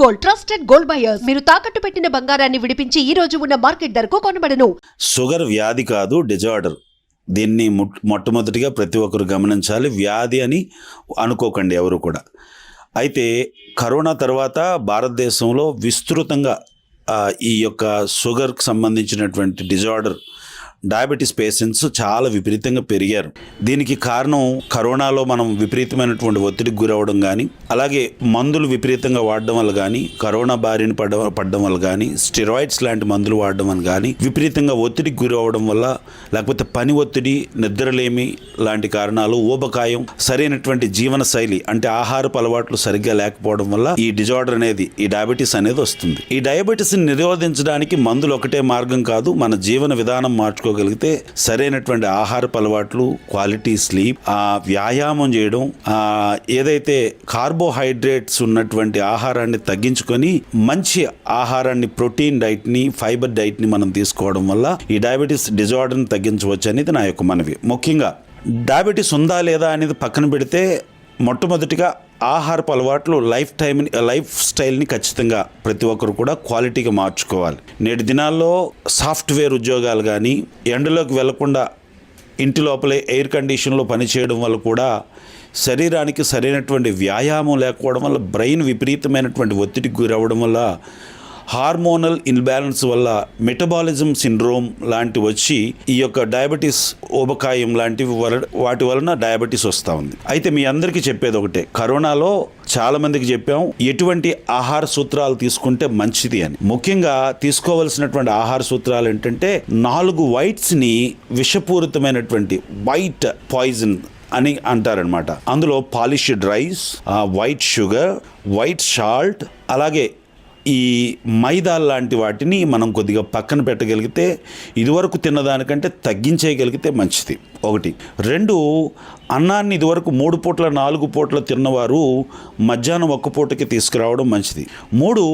Gold, trusted gold buyers. మీరు తాకట్టు పెట్టిన బంగారాన్ని విడిపించి ఈ రోజు ఉన్న మార్కెట్ ధరకు కొనబడను. షుగర్ వ్యాధి కాదు, డిజార్డర్. దీన్ని మొట్టమొదటిగా ప్రతి ఒక్కరు గమనించాలి. వ్యాధి అని అనుకోకండి ఎవరు కూడా. అయితే కరోనా తర్వాత భారతదేశంలో విస్తృతంగా ఈ యొక్క షుగర్కి సంబంధించినటువంటి డిజార్డర్ డయాబెటీస్ పేషెంట్స్ చాలా విపరీతంగా పెరిగారు. దీనికి కారణం కరోనాలో మనం విపరీతమైనటువంటి ఒత్తిడికి గురవడం కానీ, అలాగే మందులు విపరీతంగా వాడడం వల్ల కానీ, కరోనా బారిన పడడం వల్ల కానీ, స్టెరాయిడ్స్ లాంటి మందులు వాడడం వల్ల కానీ, విపరీతంగా ఒత్తిడికి గురవడం వల్ల, లేకపోతే పని ఒత్తిడి, నిద్రలేమి లాంటి కారణాలు, ఊబకాయం, సరైనటువంటి జీవన శైలి అంటే ఆహారపు అలవాట్లు సరిగ్గా లేకపోవడం వల్ల ఈ డిజార్డర్ అనేది, ఈ డయాబెటీస్ అనేది వస్తుంది. ఈ డయాబెటీస్ని నిరోధించడానికి మందులు ఒకటే మార్గం కాదు. మన జీవన విధానం మార్చుకోగలిగితే, సరైనటువంటి ఆహారపు అలవాట్లు, క్వాలిటీ స్లీప్, వ్యాయామం చేయడం, ఏదైతే కార్బోహైడ్రేట్స్ ఉన్నటువంటి ఆహారాన్ని తగ్గించుకొని మంచి ఆహారాన్ని, ప్రోటీన్ డైట్ని, ఫైబర్ డైట్ని మనం తీసుకోవడం వల్ల ఈ డయాబెటీస్ డిజార్డర్ని తగ్గించవచ్చు అనేది నా యొక్క మనవి. ముఖ్యంగా డయాబెటీస్ ఉందా లేదా అనేది పక్కన పెడితే, మొట్టమొదటిగా ఆహారపు అలవాట్లు, లైఫ్ స్టైల్ని ఖచ్చితంగా ప్రతి ఒక్కరు కూడా క్వాలిటీగా మార్చుకోవాలి. నేటి దినాల్లో సాఫ్ట్వేర్ ఉద్యోగాలు కానీ, ఎండలోకి వెళ్లకుండా ఇంటి లోపలే ఎయిర్ కండిషన్లో పనిచేయడం వల్ల కూడా శరీరానికి సరైనటువంటి వ్యాయామం లేకపోవడం వల్ల, బ్రెయిన్ విపరీతమైనటువంటి ఒత్తిడికి గురవడం వల్ల, హార్మోనల్ ఇన్బ్యాలెన్స్ వల్ల మెటబాలిజం సిండ్రోమ్ లాంటివి వచ్చి ఈ యొక్క డయాబెటీస్, ఊబకాయం లాంటివి వాటి వలన డయాబెటీస్ వస్తూ ఉంది. అయితే మీ అందరికీ చెప్పేది ఒకటే, కరోనాలో చాలా మందికి చెప్పాం ఎటువంటి ఆహార సూత్రాలు తీసుకుంటే మంచిది అని. ముఖ్యంగా తీసుకోవాల్సినటువంటి ఆహార సూత్రాలు ఏంటంటే, 4 వైట్స్ని విషపూరితమైనటువంటి వైట్ పాయిజన్ అని అంటారనమాట. అందులో polished rice, white sugar, white salt, అలాగే ఈ మైదా లాంటి వాటిని మనం కొద్దిగా పక్కన పెట్టగలిగితే, ఇదివరకు తిన్నదానికంటే తగ్గించేయగలిగితే మంచిది. 1. 2, అన్నాన్ని ఇదివరకు 3 పూట్ల 4 పూట్ల తిన్నవారు మధ్యాహ్నం 1 పూటకి తీసుకురావడం మంచిది. 3,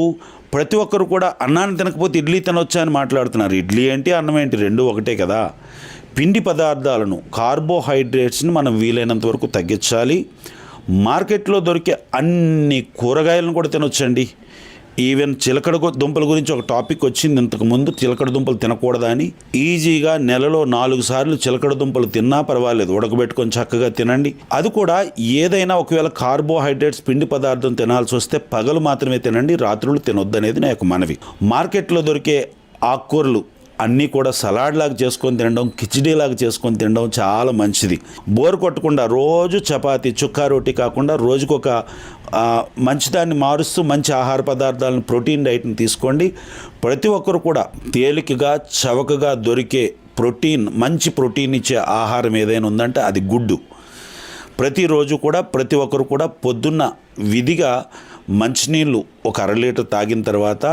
ప్రతి ఒక్కరు కూడా అన్నాన్ని తినకపోతే ఇడ్లీ తినొచ్చా అని మాట్లాడుతున్నారు. ఇడ్లీ ఏంటి, అన్నం ఏంటి, 2 ఒకటే కదా. పిండి పదార్థాలను, కార్బోహైడ్రేట్స్ని మనం వీలైనంత వరకు తగ్గించాలి. మార్కెట్లో దొరికే అన్ని కూరగాయలను కూడా తినొచ్చండి. ఈవెన్ చిలకడ దుంపల గురించి ఒక టాపిక్ వచ్చింది ఇంతకుముందు, చిలకడ దుంపలు తినకూడదా అని. ఈజీగా నెలలో 4 సార్లు చిలకడ దుంపలు తిన్నా పర్వాలేదు, ఉడకబెట్టుకొని చక్కగా తినండి. అది కూడా ఏదైనా ఒకవేళ కార్బోహైడ్రేట్స్, పిండి పదార్థం తినాల్సి వస్తే పగలు మాత్రమే తినండి, రాత్రులు తినొద్దనేది నా యొక్క మనవి. మార్కెట్లో దొరికే ఆకుకూరలు అన్నీ కూడా సలాడ్ లాగా చేసుకొని తినడం, కిచిడీ లాగా చేసుకొని తినడం చాలా మంచిది. బోర్ కొట్టకుండా రోజు చపాతీ, చుక్కా రోటీ కాకుండా రోజుకొక మంచిదాన్ని మారుస్తూ మంచి ఆహార పదార్థాలను, ప్రోటీన్ డైట్ని తీసుకోండి. ప్రతి ఒక్కరు కూడా తేలికగా, చవకగా దొరికే ప్రోటీన్, మంచి ప్రోటీన్ ఇచ్చే ఆహారం ఏదైనా ఉందంటే అది గుడ్డు. ప్రతిరోజు కూడా ప్రతి ఒక్కరు కూడా పొద్దున్న విధిగా మంచినీళ్ళు ఒక 1/2 లీటర్ తాగిన తర్వాత,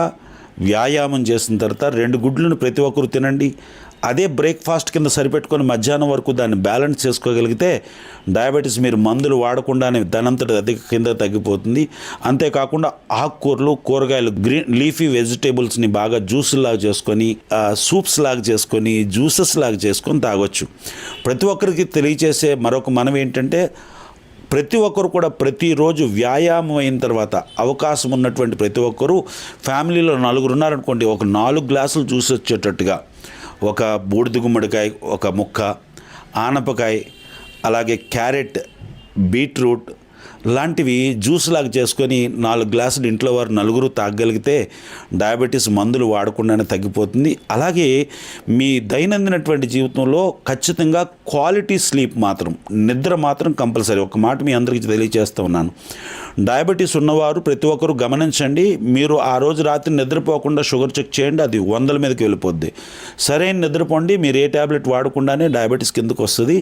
వ్యాయామం చేసిన తర్వాత 2 గుడ్లను ప్రతి ఒక్కరు తినండి. అదే బ్రేక్ఫాస్ట్ కింద సరిపెట్టుకొని మధ్యాహ్నం వరకు దాన్ని బ్యాలెన్స్ చేసుకోగలిగితే డయాబెటీస్ మీరు మందులు వాడకుండానే దానంతట అధిక కింద తగ్గిపోతుంది. అంతేకాకుండా ఆకుకూరలు, కూరగాయలు, గ్రీన్ లీఫీ వెజిటేబుల్స్ని బాగా జ్యూసులాగా చేసుకొని, సూప్స్ లాగా చేసుకొని, జ్యూసెస్ లాగా చేసుకొని తాగొచ్చు. ప్రతి ఒక్కరికి తెలియచేసే మరొక మనం ఏంటంటే, ప్రతి ఒక్కరు కూడా ప్రతిరోజు వ్యాయామం అయిన తర్వాత అవకాశం ఉన్నటువంటి ప్రతి ఒక్కరూ, ఫ్యామిలీలో 4 ఉన్నారనుకోండి, ఒక 4 గ్లాసులు జ్యూస్ వచ్చేటట్టుగా, ఒక బూడిద గుమ్మడికాయ ఒక ముక్క, ఆనపకాయ, అలాగే క్యారెట్, బీట్రూట్ లాంటివి జ్యూస్ లాగా చేసుకొని 4 గ్లాసులు ఇంట్లో వారు 4 తాగగలిగితే డయాబెటీస్ మందులు వాడకుండానే తగ్గిపోతుంది. అలాగే మీ దైనందినటువంటి జీవితంలో ఖచ్చితంగా క్వాలిటీ స్లీప్ మాత్రం, నిద్ర మాత్రం కంపల్సరీ. ఒక మాట మీ అందరికీ తెలియజేస్తూ ఉన్నాను, డయాబెటీస్ ఉన్నవారు ప్రతి ఒక్కరు గమనించండి. మీరు ఆ రోజు రాత్రి నిద్రపోకుండా షుగర్ చెక్ చేయండి, అది 100ల మీదకి వెళ్ళిపోద్ది. సరైన నిద్రపోండి, మీరు ఏ ట్యాబ్లెట్ వాడకుండానే డయాబెటీస్ కిందకు వస్తుంది.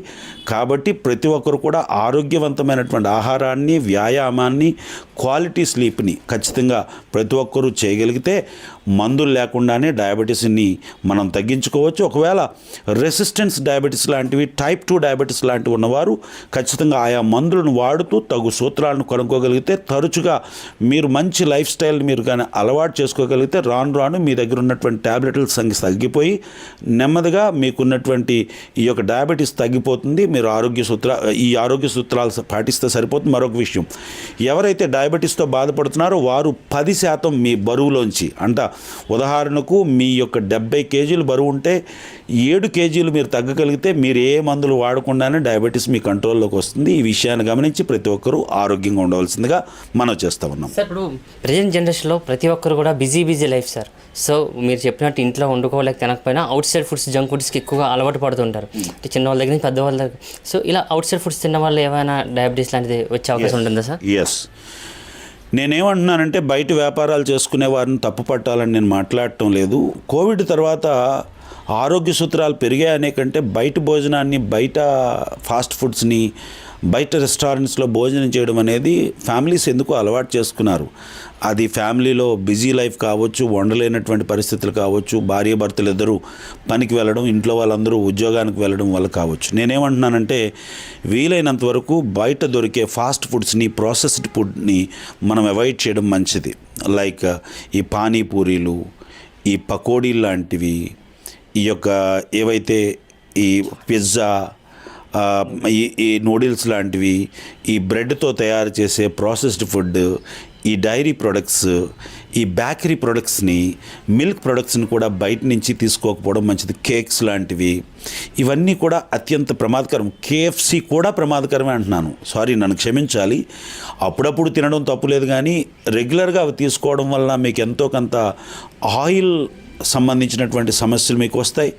కాబట్టి ప్రతి ఒక్కరు కూడా ఆరోగ్యవంతమైనటువంటి ఆహారాన్ని, వ్యాయామాన్ని, క్వాలిటీ స్లీప్ని ఖచ్చితంగా ప్రతి ఒక్కరూ చేయగలిగితే మందులు లేకుండానే డయాబెటీస్ని మనం తగ్గించుకోవచ్చు. ఒకవేళ రెసిస్టెన్స్ డయాబెటీస్ లాంటివి, టైప్ 2 డయాబెటీస్ లాంటివి ఉన్నవారు ఖచ్చితంగా ఆయా మందులను వాడుతూ తగు సూత్రాలను కనుక్కోగలిగితే, తరచుగా మీరు మంచి లైఫ్ స్టైల్ మీరు కానీ అలవాటు చేసుకోగలిగితే, రాను రాను మీ దగ్గర ఉన్నటువంటి ట్యాబ్లెట్ల సంఖ్య తగ్గిపోయి నెమ్మదిగా మీకున్నటువంటి ఈ యొక్క డయాబెటీస్ తగ్గిపోతుంది. మీరు ఈ ఆరోగ్య సూత్రాలు పాటిస్తే సరిపోతుంది. మరొక విషయం. ఎవరైతే డయాబెటీస్తో బాధపడుతున్నారో వారు 10% మీ బరువులోంచి, ఉదాహరణకు మీ యొక్క 70 కేజీలు బరువు ఉంటే 7 కేజీలు మీరు తగ్గగలిగితే మీరు ఏ మందులు వాడకుండానే డయాబెటీస్ మీ కంట్రోల్లోకి వస్తుంది. ఈ విషయాన్ని గమనించి ప్రతి ఒక్కరూ ఆరోగ్యంగా ఉండవలసిందిగా మనం చేస్తూ ఉన్నాం. సార్, ఇప్పుడు ప్రజెంట్ జనరేషన్లో ప్రతి ఒక్కరు కూడా బిజీ లైఫ్ సార్. సో మీరు చెప్పినట్టు ఇంట్లో వండుకోలేక తినకపోయినా అవుట్ సైడ్ ఫుడ్స్, జంక్ ఫుడ్స్కి ఎక్కువగా అలవాటు పడుతుంటారు. అంటే చిన్నవాళ్ళ దగ్గర నుంచి పెద్దవాళ్ళ దగ్గర. సో ఇలా అవుట్ సైడ్ ఫుడ్స్ తిన్న వాళ్ళు ఏమైనా డయాబెటీస్ లాంటిది వచ్చే అవకాశం ఉంటుందా సార్? ఎస్, నేనేమంటున్నానంటే బయట వ్యాపారాలు చేసుకునే వారిని తప్పు పట్టాలని నేను మాట్లాడటం లేదు. కోవిడ్ తర్వాత ఆరోగ్య సూత్రాలు పెరిగాయనే కంటే బయట భోజనాన్ని, బయట ఫాస్ట్ ఫుడ్స్ని, బయట రెస్టారెంట్స్లో భోజనం చేయడం అనేది ఫ్యామిలీస్ ఎందుకు అలవాటు చేసుకున్నారు. అది ఫ్యామిలీలో బిజీ లైఫ్ కావచ్చు, వండలేనటువంటి పరిస్థితులు కావచ్చు, భార్యాభర్తలు ఇద్దరూ పనికి వెళ్ళడం, ఇంట్లో వాళ్ళందరూ ఉద్యోగానికి వెళ్ళడం వల్ల కావచ్చు. నేనేమంటున్నానంటే వీలైనంత వరకు బయట దొరికే ఫాస్ట్ ఫుడ్స్ని, ప్రాసెస్డ్ ఫుడ్ని మనం అవాయిడ్ చేయడం మంచిది. లైక్ ఈ పానీపూరీలు, ఈ పకోడీలు లాంటివి, ఈ యొక్క ఏవైతే ఈ పిజ్జా, ఈ నూడిల్స్ లాంటివి, ఈ బ్రెడ్తో తయారు చేసే ప్రాసెస్డ్ ఫుడ్, ఈ డైరీ ప్రొడక్ట్స్, ఈ బేకరీ ప్రొడక్ట్స్ని, మిల్క్ ప్రొడక్ట్స్ని కూడా బయట నుంచి తీసుకోకపోవడం మంచిది. కేక్స్ లాంటివి ఇవన్నీ కూడా అత్యంత ప్రమాదకరం. KFC కూడా ప్రమాదకరమే అంటున్నాను, సారీ నన్ను క్షమించాలి. అప్పుడప్పుడు తినడం తప్పులేదు, కానీ రెగ్యులర్గా అవి తీసుకోవడం వల్ల మీకు ఎంతో కొంత ఆయిల్ సంబంధించినటువంటి సమస్యలు మీకు వస్తాయి.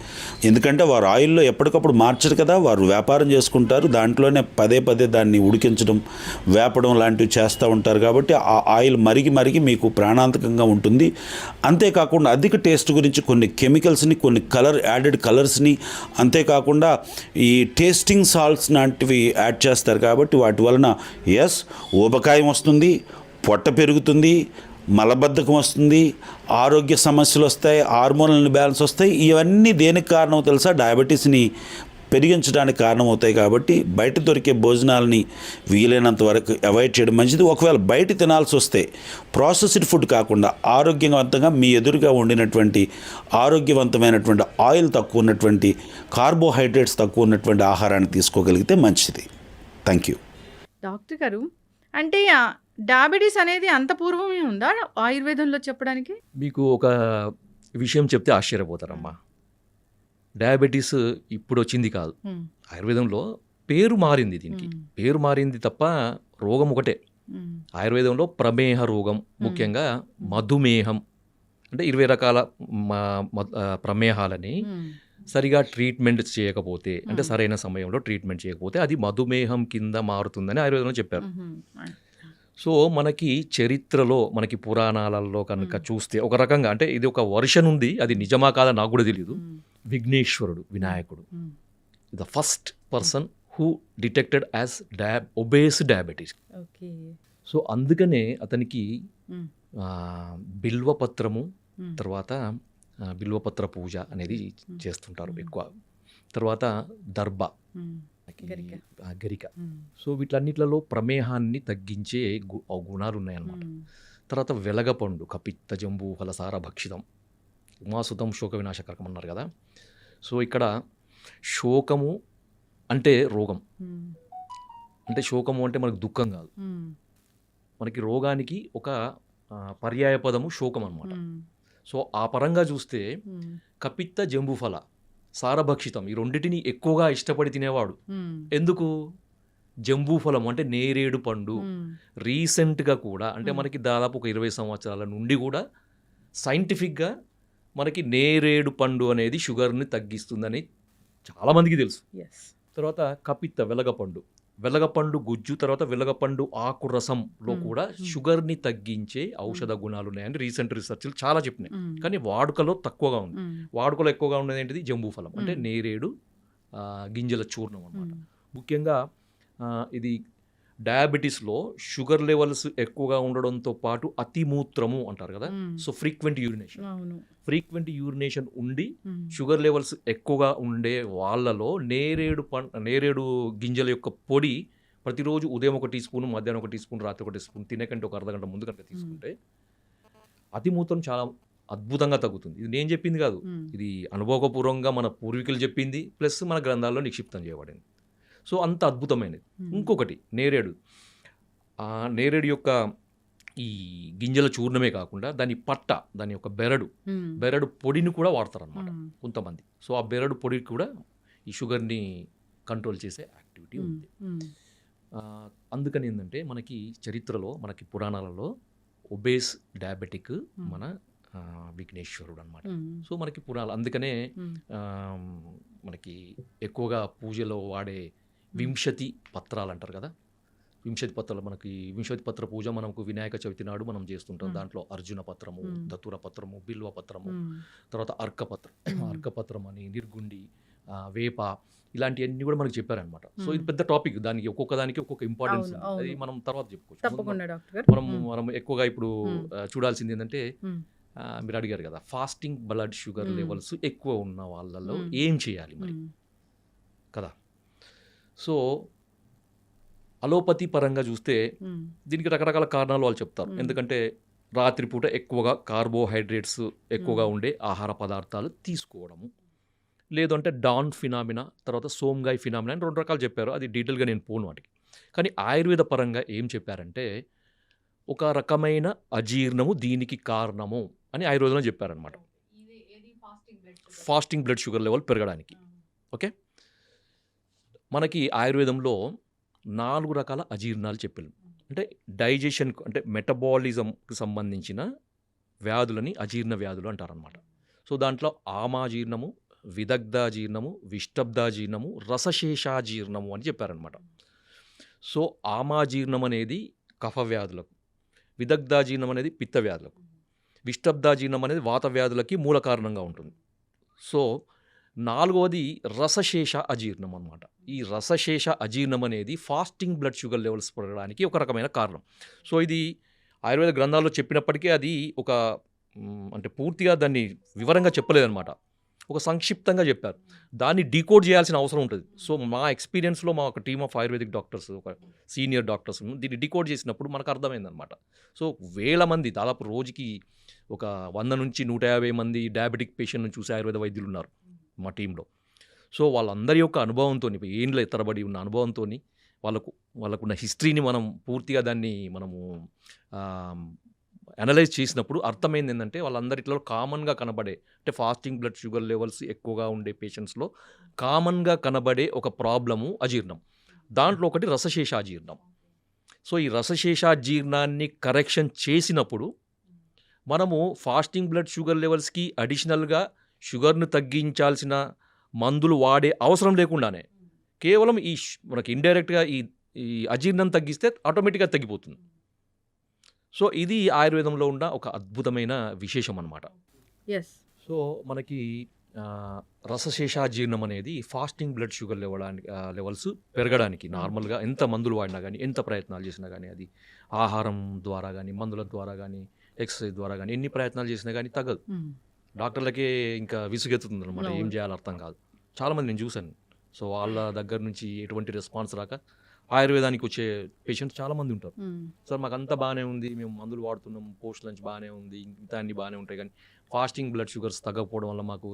ఎందుకంటే వారు ఆయిల్లో ఎప్పటికప్పుడు మార్చరు కదా, వారు వ్యాపారం చేసుకుంటారు, దాంట్లోనే పదే దాన్ని ఉడికించడం, వేపడం లాంటివి చేస్తూ ఉంటారు. కాబట్టి ఆ ఆయిల్ మరిగి మీకు ప్రాణాంతకంగా ఉంటుంది. అంతేకాకుండా అధిక టేస్ట్ గురించి కొన్ని కెమికల్స్ని, కొన్ని యాడెడ్ కలర్స్ని, అంతేకాకుండా ఈ టేస్టింగ్ సాల్ట్స్ లాంటివి యాడ్ చేస్తారు. కాబట్టి వాటి వలన ఊబకాయం వస్తుంది, పొట్ట పెరుగుతుంది, మలబద్ధకం వస్తుంది, ఆరోగ్య సమస్యలు వస్తాయి, హార్మోనల్ బ్యాలెన్స్ వస్తాయి. ఇవన్నీ దేనికి కారణం తెలుసా? డయాబెటీస్ని పెరిగించడానికి కారణమవుతాయి. కాబట్టి బయట దొరికే భోజనాలని వీలైనంత వరకు అవాయిడ్ చేయడం మంచిది. ఒకవేళ బయట తినాల్సి వస్తే ప్రాసెస్డ్ ఫుడ్ కాకుండా ఆరోగ్యవంతంగా మీ ఎదురుగా వండినటువంటి ఆరోగ్యవంతమైనటువంటి ఆయిల్ తక్కువ ఉన్నటువంటి, కార్బోహైడ్రేట్స్ తక్కువ ఉన్నటువంటి ఆహారాన్ని తీసుకోగలిగితే మంచిది. Thank you. డాక్టర్ గారు, అంటే డయాబెటీస్ అనేది అంత పూర్వమే ఉందా ఆయుర్వేదంలో చెప్పడానికి? మీకు ఒక విషయం చెప్తే ఆశ్చర్యపోతారమ్మా. డయాబెటీస్ ఇప్పుడు వచ్చింది కాదు, ఆయుర్వేదంలో పేరు మారింది. దీనికి పేరు మారింది తప్ప రోగం ఒకటే. ఆయుర్వేదంలో ప్రమేహ రోగం, ముఖ్యంగా మధుమేహం, అంటే 20 రకాల ప్రమేహాలని సరిగా ట్రీట్మెంట్ చేయకపోతే, అంటే సరైన సమయంలో ట్రీట్మెంట్ చేయకపోతే అది మధుమేహం కింద మారుతుందని ఆయుర్వేదంలో చెప్పారు. సో మనకి చరిత్రలో, మనకి పురాణాలలో కనుక చూస్తే ఒక రకంగా, అంటే ఇది ఒక వర్షన్ ఉంది, అది నిజమా కాదా నాకు కూడా తెలియదు. విఘ్నేశ్వరుడు, వినాయకుడు, the first person who detected as obese diabetes. So అందుకనే అతనికి బిల్వపత్రము, తర్వాత బిల్వపత్ర పూజ అనేది చేస్తుంటారు ఎక్కువ. తర్వాత దర్భ, గరిక. సో వీటన్నిట్లలో ప్రమేహాన్ని తగ్గించే గుణాలు ఉన్నాయన్నమాట. తర్వాత వెలగపండు, కపిత్త జంబూ ఫలసార భక్షితం, ఉమాసుతం శోక వినాశకరకం అన్నారు కదా. సో ఇక్కడ శోకము అంటే రోగం, అంటే శోకము అంటే మనకు దుఃఖం కాదు, మనకి రోగానికి ఒక పర్యాయ పదము శోకం అన్నమాట. సో ఆ పరంగా చూస్తే కపిత్త జంబూఫల సారభక్షితం, ఈ రెండింటిని ఎక్కువగా ఇష్టపడి తినేవాడు. ఎందుకు? జంబూఫలం అంటే నేరేడు పండు. రీసెంట్గా కూడా, అంటే మనకి దాదాపు ఒక 20 సంవత్సరాల నుండి కూడా సైంటిఫిక్గా మనకి నేరేడు పండు అనేది షుగర్ని తగ్గిస్తుందని చాలామందికి తెలుసు. తర్వాత కపిత్త, వెలగపండు గుజ్జు, తర్వాత వెలగపండు ఆకు రసంలో కూడా షుగర్ని తగ్గించే ఔషధ గుణాలు ఉన్నాయని రీసెంట్ రీసెర్చ్లు చాలా చెప్పినాయి. కానీ వాడుకలో తక్కువగా ఉంది. వాడుకలో ఎక్కువగా ఉన్నది ఏంటిది? జంబూఫలం, అంటే నేరేడు గింజల చూర్ణం అన్నమాట. ముఖ్యంగా ఇది డయాబెటీస్లో షుగర్ లెవెల్స్ ఎక్కువగా ఉండడంతో పాటు అతిమూత్రము అంటారు కదా. సో ఫ్రీక్వెంట్ యూరినేషన్ ఉండి షుగర్ లెవెల్స్ ఎక్కువగా ఉండే వాళ్ళలో నేరేడు గింజల యొక్క పొడి ప్రతిరోజు ఉదయం 1 టీ స్పూన్, మధ్యాహ్నం 1 టీ స్పూన్, రాత్రి 1 టీ స్పూన్, తినేకంటే ఒక అర్ధగంట ముందు కనుక తీసుకుంటే అతిమూత్రం చాలా అద్భుతంగా తగ్గుతుంది. ఇది నేను చెప్పింది కాదు, ఇది అనుభవపూర్వకంగా మన పూర్వీకులు చెప్పింది, ప్లస్ మన గ్రంథాల్లో నిక్షిప్తం చేయబడింది. సో అంత అద్భుతమైనది. ఇంకొకటి నేరేడు, ఆ నేరేడు యొక్క ఈ గింజల చూర్ణమే కాకుండా దాని యొక్క బెరడు పొడిని కూడా వాడతారనమాట కొంతమంది. సో ఆ బెరడు పొడి కూడా ఈ షుగర్ని కంట్రోల్ చేసే యాక్టివిటీ ఉంది. అందుకని ఏంటంటే మనకి చరిత్రలో, మనకి పురాణాలలో ఒబేస్ డయాబెటిక్ మన విఘ్నేశ్వరుడు అనమాట. సో మనకి పురాణాలు అందుకనే మనకి ఎక్కువగా పూజలో వాడే వింశతి పత్రాలు అంటారు కదా. వింశతి పత్రాలు మనకి వింశతి పత్ర పూజ మనకు వినాయక చవితి నాడు మనం చేస్తుంటాం. దాంట్లో అర్జున పత్రము, దతుర పత్రము, బిల్వ పత్రము, తర్వాత అర్కపత్రం అని, నిర్గుండి, వేప, ఇలాంటివన్నీ కూడా మనకు చెప్పారనమాట. సో ఇది పెద్ద టాపిక్, దానికి ఒక్కొక్క దానికి ఒక్కొక్క ఇంపార్టెన్స్ ఉంది. అది మనం తర్వాత చెప్పుకోవచ్చు. మనం ఎక్కువగా ఇప్పుడు చూడాల్సింది ఏంటంటే మీరు అడిగారు కదా, ఫాస్టింగ్ బ్లడ్ షుగర్ లెవెల్స్ ఎక్కువ ఉన్న వాళ్ళలో ఏం చేయాలి మరి కదా. సో అలోపతి పరంగా చూస్తే దీనికి రకరకాల కారణాలు వాళ్ళు చెప్తారు. ఎందుకంటే రాత్రిపూట ఎక్కువగా కార్బోహైడ్రేట్స్ ఎక్కువగా ఉండే ఆహార పదార్థాలు తీసుకోవడము, లేదంటే డాన్ ఫినామినా, తర్వాత సోమ్గాయ్ ఫినామినా అని 2 రకాలు చెప్పారు. అది డీటెయిల్గా నేను పోను వాటికి. కానీ ఆయుర్వేద పరంగా ఏం చెప్పారంటే ఒక రకమైన అజీర్ణము దీనికి కారణము అని ఆయుర్వేదంలో చెప్పారనమాట. ఫాస్టింగ్ బ్లడ్ షుగర్ లెవెల్ పెరగడానికి. ఓకే, మనకి ఆయుర్వేదంలో 4 రకాల అజీర్ణాలు చెప్పారు. అంటే డైజెషన్, అంటే మెటబాలిజంకి సంబంధించిన వ్యాధులని అజీర్ణ వ్యాధులు అంటారనమాట. సో దాంట్లో ఆమాజీర్ణము, విదగ్ధాజీర్ణము, విష్టబ్దాజీర్ణము, రసశేషాజీర్ణము అని చెప్పారనమాట. సో ఆమాజీర్ణం అనేది కఫ వ్యాధులకు, విదగ్ధాజీర్ణం అనేది పిత్త వ్యాధులకు, విష్టబ్దాజీర్ణం అనేది వాత వ్యాధులకి మూల కారణంగా ఉంటుంది. సో 4వది రసశేష అజీర్ణం అనమాట. ఈ రసశేష అజీర్ణం అనేది ఫాస్టింగ్ బ్లడ్ షుగర్ లెవెల్స్ పెరగడానికి ఒక రకమైన కారణం. సో ఇది ఆయుర్వేద గ్రంథాల్లో చెప్పినప్పటికీ అది ఒక అంటే పూర్తిగా దాన్ని వివరంగా చెప్పలేదన్నమాట, ఒక సంక్షిప్తంగా చెప్పారు. దాన్ని డీకోడ్ చేయాల్సిన అవసరం ఉంటుంది. సో మా ఎక్స్పీరియన్స్లో మా ఒక టీమ్ ఆఫ్ ఆయుర్వేదిక్ డాక్టర్స్, ఒక సీనియర్ డాక్టర్స్ దీన్ని డీకోడ్ చేసినప్పుడు మనకు అర్థమైందనమాట. సో వేల మంది, దాదాపు రోజుకి ఒక 100 నుంచి 150 మంది డయాబెటిక్ పేషెంట్ని చూసే ఆయుర్వేద వైద్యులు ఉన్నారు మా టీంలో. సో వాళ్ళందరి యొక్క అనుభవంతో, ఏండ్ల తరబడి ఉన్న అనుభవంతో, వాళ్ళకున్న హిస్టరీని మనం పూర్తిగా దాన్ని మనము అనలైజ్ చేసినప్పుడు అర్థమైంది ఏంటంటే వాళ్ళందరిలో కామన్గా కనబడే, అంటే ఫాస్టింగ్ బ్లడ్ షుగర్ లెవెల్స్ ఎక్కువగా ఉండే పేషెంట్స్లో కామన్గా కనబడే ఒక ప్రాబ్లము అజీర్ణం. దాంట్లో ఒకటి రసశేషాజీర్ణం. సో ఈ రసశేషాజీర్ణాన్ని కరెక్షన్ చేసినప్పుడు మనము ఫాస్టింగ్ బ్లడ్ షుగర్ లెవెల్స్కి అడిషనల్గా షుగర్ను తగ్గించాల్సిన మందులు వాడే అవసరం లేకుండానే కేవలం మనకి ఇండైరెక్ట్గా ఈ అజీర్ణం తగ్గిస్తే ఆటోమేటిక్గా తగ్గిపోతుంది. సో ఇది ఆయుర్వేదంలో ఉన్న ఒక అద్భుతమైన విశేషం అన్నమాట. సో మనకి రసశేషాజీర్ణం అనేది ఫాస్టింగ్ బ్లడ్ షుగర్ లెవెల్స్ పెరగడానికి నార్మల్గా ఎంత మందులు వాడినా కానీ, ఎంత ప్రయత్నాలు చేసినా కానీ, అది ఆహారం ద్వారా కానీ, మందుల ద్వారా కానీ, ఎక్సర్సైజ్ ద్వారా కానీ ఎన్ని ప్రయత్నాలు చేసినా కానీ తగ్గదు. డాక్టర్లకే ఇంకా విసుగెత్తుతుంది అనమాట, ఏం చేయాలో అర్థం కాదు. చాలామంది నేను చూశాను. సో వాళ్ళ దగ్గర నుంచి ఎటువంటి రెస్పాన్స్ రాక ఆయుర్వేదానికి వచ్చే పేషెంట్స్ చాలామంది ఉంటారు. సార్ మాకు అంతా బాగానే ఉంది, మేము మందులు వాడుతున్నాం, పోస్ట్ లంచ్ బాగానే ఉంది, ఇంత అన్ని బాగానే ఉంటాయి, కానీ ఫాస్టింగ్ బ్లడ్ షుగర్స్ తగ్గకపోవడం వల్ల మాకు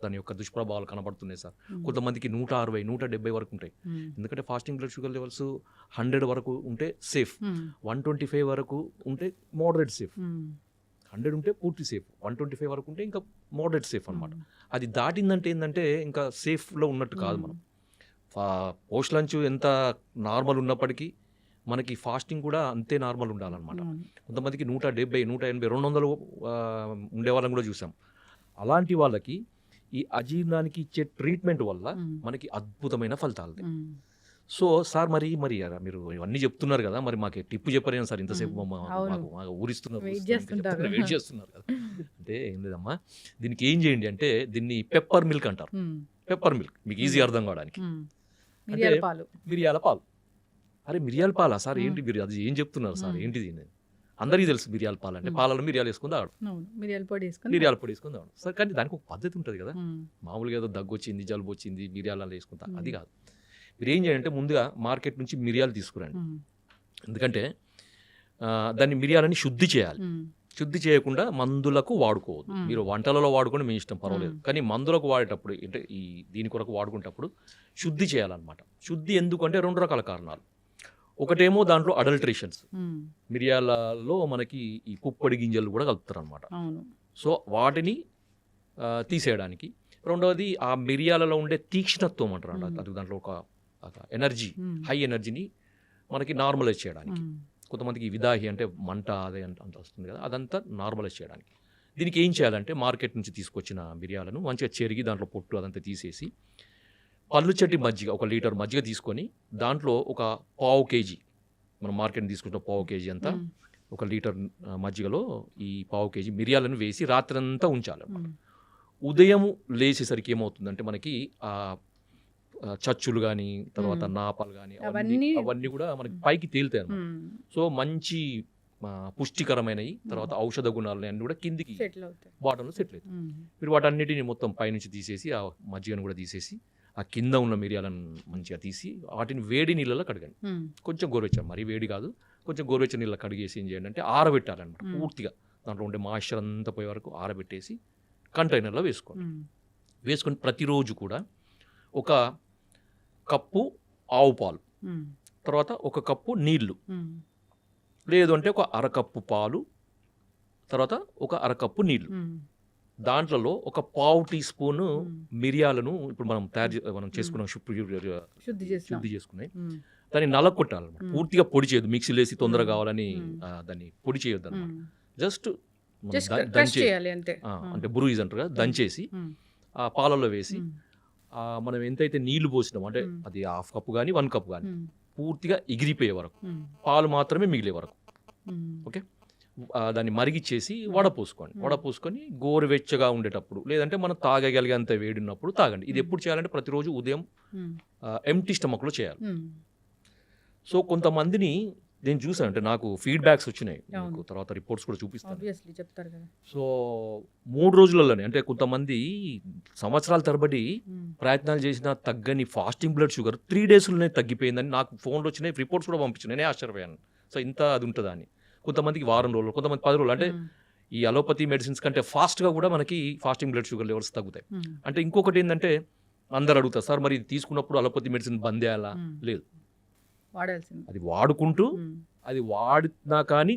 దాని యొక్క దుష్ప్రభావాలు కనబడుతున్నాయి సార్. కొంతమందికి 160, 170 వరకు ఉంటాయి. ఎందుకంటే ఫాస్టింగ్ బ్లడ్ షుగర్ లెవెల్స్ 100 వరకు ఉంటే సేఫ్, 125 వరకు ఉంటే మోడరేట్ సేఫ్, 100 ఉంటే పూర్తి సేఫ్, 125 వరకు ఉంటే ఇంకా మోడరేట్ సేఫ్ అనమాట. అది దాటిందంటే ఏంటంటే ఇంకా సేఫ్లో ఉన్నట్టు కాదు. మనం పోస్ట్ లంచ్ ఎంత నార్మల్ ఉన్నప్పటికీ మనకి ఫాస్టింగ్ కూడా అంతే నార్మల్ ఉండాలన్నమాట. కొంతమందికి 170, 180, 200 ఉండే వాళ్ళని కూడా చూసాం. అలాంటి వాళ్ళకి ఈ అజీర్ణానికి ఇచ్చే ట్రీట్మెంట్ వల్ల మనకి అద్భుతమైన ఫలితాలు. సో సార్ మరి మీరు ఇవన్నీ చెప్తున్నారు కదా, మరి మాకు టిప్పు చెప్పలేను సార్, ఇంతసేపు మాకు ఊరిస్తున్నారు, వెయిట్ చేస్తున్నారు కదా. అంటే ఏం లేదమ్మా, దీనికి ఏం చేయండి అంటే దీన్ని పెప్పర్ మిల్క్ అంటారు. పెప్పర్ మిల్క్ మీకు ఈజీ అర్థం కావడానికి, మిరియాల పాలు. అరే మిరియాల పాలా సార్, ఏంటి మీరు అది ఏం చెప్తున్నారు సార్, ఏంటిది? అందరికీ తెలుసు మిరియాల పాలు అంటే పాలలో మిరియాలు వేసుకుని తాగడం, మిరియాల పొడి వేసుకుని తాగడం సార్. కానీ దానికి ఒక పద్ధతి ఉంటుంది కదా. మామూలుగా ఏదో దగ్గు వచ్చింది, జలుబు వచ్చింది, మిరియాలలో వేసుకుంటా, అది కాదు. మీరు ఏం చేయాలంటే ముందుగా మార్కెట్ నుంచి మిరియాలు తీసుకురండి. ఎందుకంటే దాన్ని మిరియాలని శుద్ధి చేయాలి. శుద్ధి చేయకుండా మందులకు వాడుకోవద్దు. మీరు వంటలలో వాడుకొని మీ ఇష్టం, పర్వాలేదు. కానీ మందులకు వాడేటప్పుడు, అంటే దీని కొరకు వాడుకునేటప్పుడు శుద్ధి చేయాలన్నమాట. శుద్ధి ఎందుకంటే 2 రకాల కారణాలు. ఒకటేమో దాంట్లో అడల్ట్రేషన్స్, ఉమ్. మిరియాలలో మనకి ఈ పుప్పొడి గింజలు కూడా కలుపుతారు అనమాట. అవును. సో వాటిని తీసేయడానికి. రెండవది ఆ మిరియాలలో ఉండే తీక్ష్ణత్వం అంటారు అన్నమాట. అది దాంట్లో ఒక ఎనర్జీ, హై ఎనర్జీని మనకి నార్మలైజ్ చేయడానికి. కొంతమందికి విదాహి అంటే మంట అదే అంత వస్తుంది కదా, అదంతా నార్మలైజ్ చేయడానికి. దీనికి ఏం చేయాలంటే మార్కెట్ నుంచి తీసుకొచ్చిన మిరియాలను మంచిగా చెరిగి దాంట్లో పొట్టు అదంతా తీసేసి పళ్ళు చెట్టి మజ్జిగ, 1 లీటర్ మజ్జిగ తీసుకొని దాంట్లో ఒక 1/2 కేజీ, మనం మార్కెట్ తీసుకుంటున్న 1/2 కేజీ అంతా 1 లీటర్ మజ్జిగలో ఈ 1/2 కేజీ మిరియాలను వేసి రాత్రంతా ఉంచాలి. ఉదయం లేచేసరికి ఏమవుతుందంటే మనకి ఆ చచ్చులు కానీ తర్వాత నాపాలు కానీ అవన్నీ కూడా మనకి పైకి తేలుతాయి అన్నమాట. సో మంచి పుష్టికరమైనవి, తర్వాత ఔషధ గుణాలు అన్నీ కూడా కిందికి బాటంలో సెటిల్ అవుతాయి. మీరు వాటన్నిటిని మొత్తం పైనుంచి తీసేసి ఆ మజ్జిగను కూడా తీసేసి ఆ కింద ఉన్న మిరియాలను మంచిగా తీసి వాటిని వేడి నీళ్ళలో కడగండి. కొంచెం గోరువెచ్చని, మరీ వేడి కాదు, కొంచెం గోరువెచ్చని నీళ్ళలో కడిగేసి ఏం చేయండి అంటే ఆరబెట్టాలన్నమాట. పూర్తిగా దాంట్లో ఉండే మాయిశ్చర్ అంతా పోయే వరకు ఆరబెట్టేసి కంటైనర్లో వేసుకోండి. వేసుకొని ప్రతిరోజు కూడా 1 కప్పు ఆవు పాలు, తర్వాత 1 కప్పు నీళ్లు, లేదు అంటే 1 అరకప్పు పాలు, తర్వాత 1 అరకప్పు నీళ్లు, దాంట్లో 1 పావు టీ స్పూను మిరియాలను ఇప్పుడు మనం చేసుకున్నాం శుద్ధి చేసుకున్నాయి దాన్ని నలగొట్టాలన్నమాట. పూర్తిగా పొడి చేయొద్దు, మిక్సీలో వేసి తొందరగా కావాలని దాన్ని పొడి చేయొద్దు అనమాట. జస్ట్ అంటే బ్రూయిజ్ అంటారు కదా, దంచేసి ఆ పాలలో వేసి మనం ఎంతైతే నీళ్లు పోసినామో అంటే అది 1/2 కప్పు కానీ 1 కప్పు కానీ పూర్తిగా ఎగిరిపోయే వరకు, పాలు మాత్రమే మిగిలే వరకు, ఓకే, దాన్ని మరిగిచ్చేసి వడపోసుకొని గోరువెచ్చగా ఉండేటప్పుడు, లేదంటే మనం తాగగలిగేంత వేడి ఉన్నప్పుడు తాగండి. ఇది ఎప్పుడు చేయాలంటే ప్రతిరోజు ఉదయం ఎంప్టీ స్టమక్లో చేయాలి. సో కొంతమందిని నేను చూసాను, అంటే నాకు ఫీడ్బ్యాక్స్ వచ్చినాయి, తర్వాత రిపోర్ట్స్ కూడా చూపిస్తాను. సో 3 రోజులలోనే, అంటే కొంతమంది సంవత్సరాల తరబడి ప్రయత్నాలు చేసినా తగ్గని ఫాస్టింగ్ బ్లడ్ షుగర్ 3 డేస్లోనే తగ్గిపోయిందని నాకు ఫోన్లో వచ్చినాయి, రిపోర్ట్స్ కూడా పంపించినాయి. నేనే ఆశ్చర్యపోయాను. సో ఇంత అది ఉంటుందా అని. కొంతమందికి 1 వారం రోజులు, కొంతమంది 10 రోజులు. అంటే ఈ అలోపతి మెడిసిన్స్ కంటే ఫాస్ట్గా కూడా మనకి ఫాస్టింగ్ బ్లడ్ షుగర్ లెవెల్స్ తగ్గుతాయి. అంటే ఇంకొకటి ఏంటంటే అందరు అడుగుతారు, సార్ మరి ఇది తీసుకున్నప్పుడు అలోపతి మెడిసిన్ బంద్ చేయాలా? లేదు, అది వాడుకుంటూ, అది వాడినా కానీ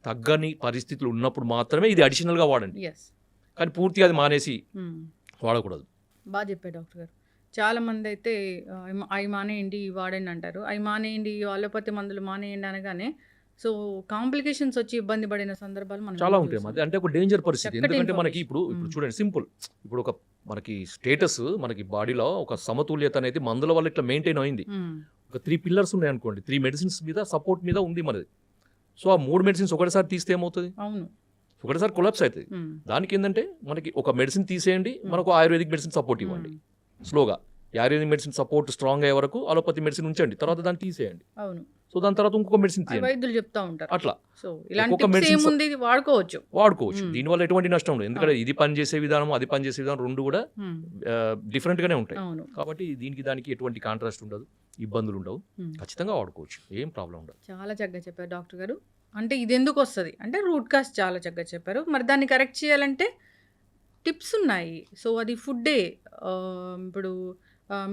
తగ్గని పరిస్థితులు ఉన్నప్పుడు మాత్రమే ఇది అడిషనల్గా వాడండి. కానీ పూర్తిగా అది మానేసి వాడకూడదు. బాగా చెప్పారు డాక్టర్ గారు. చాలా మంది అయితే అవి మానేయండి వాడండి అంటారు, అవి మానేయండి అలోపతి మందులు మానేయండి అనగానే సో కాంప్లికేషన్స్ వచ్చి ఇబ్బంది పడిన సందర్భాలు మనం చాలా ఉంటాయి. అంటే ఒక డేంజర్ పరిస్థితి. ఎందుకంటే మనకి ఇప్పుడు చూడండి, సింపుల్, ఇప్పుడు ఒక మనకి స్టేటస్, మనకి బాడీలో ఒక సమతుల్యత అనేది మందుల వల్ల ఇట్లా మెయింటైన్ అయింది. ఒక 3 పిల్లర్స్ ఉన్నాయి అనుకోండి, 3 మెడిసిన్స్ మీద సపోర్ట్ మీద ఉంది మనది. సో ఆ 3 మెడిసిన్స్ ఒకటిసారి తీస్తే ఏమవుతుంది? ఒకటిసారి కొలాప్స్ అవుతుంది. దానికి ఏంటంటే మనకి ఒక మెడిసిన్ తీసేయండి, మనకు ఆయుర్వేదిక్ మెడిసిన్ సపోర్ట్ ఇవ్వండి స్లోగా. ఆయుర్వేదిక్ మెడిసిన్ సపోర్ట్ స్ట్రాంగ్ అయ్యే వరకు అలోపతి మెడిసిన్ ఉంచండి, తర్వాత దాన్ని తీసేయండి. సో దాని తర్వాత ఇంకొక మెడిసిన్ తీయండి. వైద్యులు చెప్తా ఉంటారు అట్లా. సో ఇలాంటి మెడిసిన్ వాడుకోవచ్చు. దీనివల్ల ఎటువంటి నష్టం ఉండదు. ఎందుకంటే ఇది పనిచేసే విధానం, అది పనిచేసే విధానం రెండు కూడా డిఫరెంట్ గానే ఉంటాయి. కాబట్టి దీనికి దానికి ఎటువంటి కాంట్రాస్ట్ ఉండదు, ఇబ్బందులు ఉండవు, ఖచ్చితంగా వాడుకోవచ్చు, ఏం ప్రాబ్లం ఉండదు. చాలా చక్కగా చెప్పారు డాక్టర్ గారు. అంటే ఇది ఎందుకు వస్తుంది అంటే రూట్ కాజ్ చాలా చక్కగా చెప్పారు. మరి దాన్ని కరెక్ట్ చేయాలంటే టిప్స్ ఉన్నాయి. సో అది ఫుడ్డే. ఇప్పుడు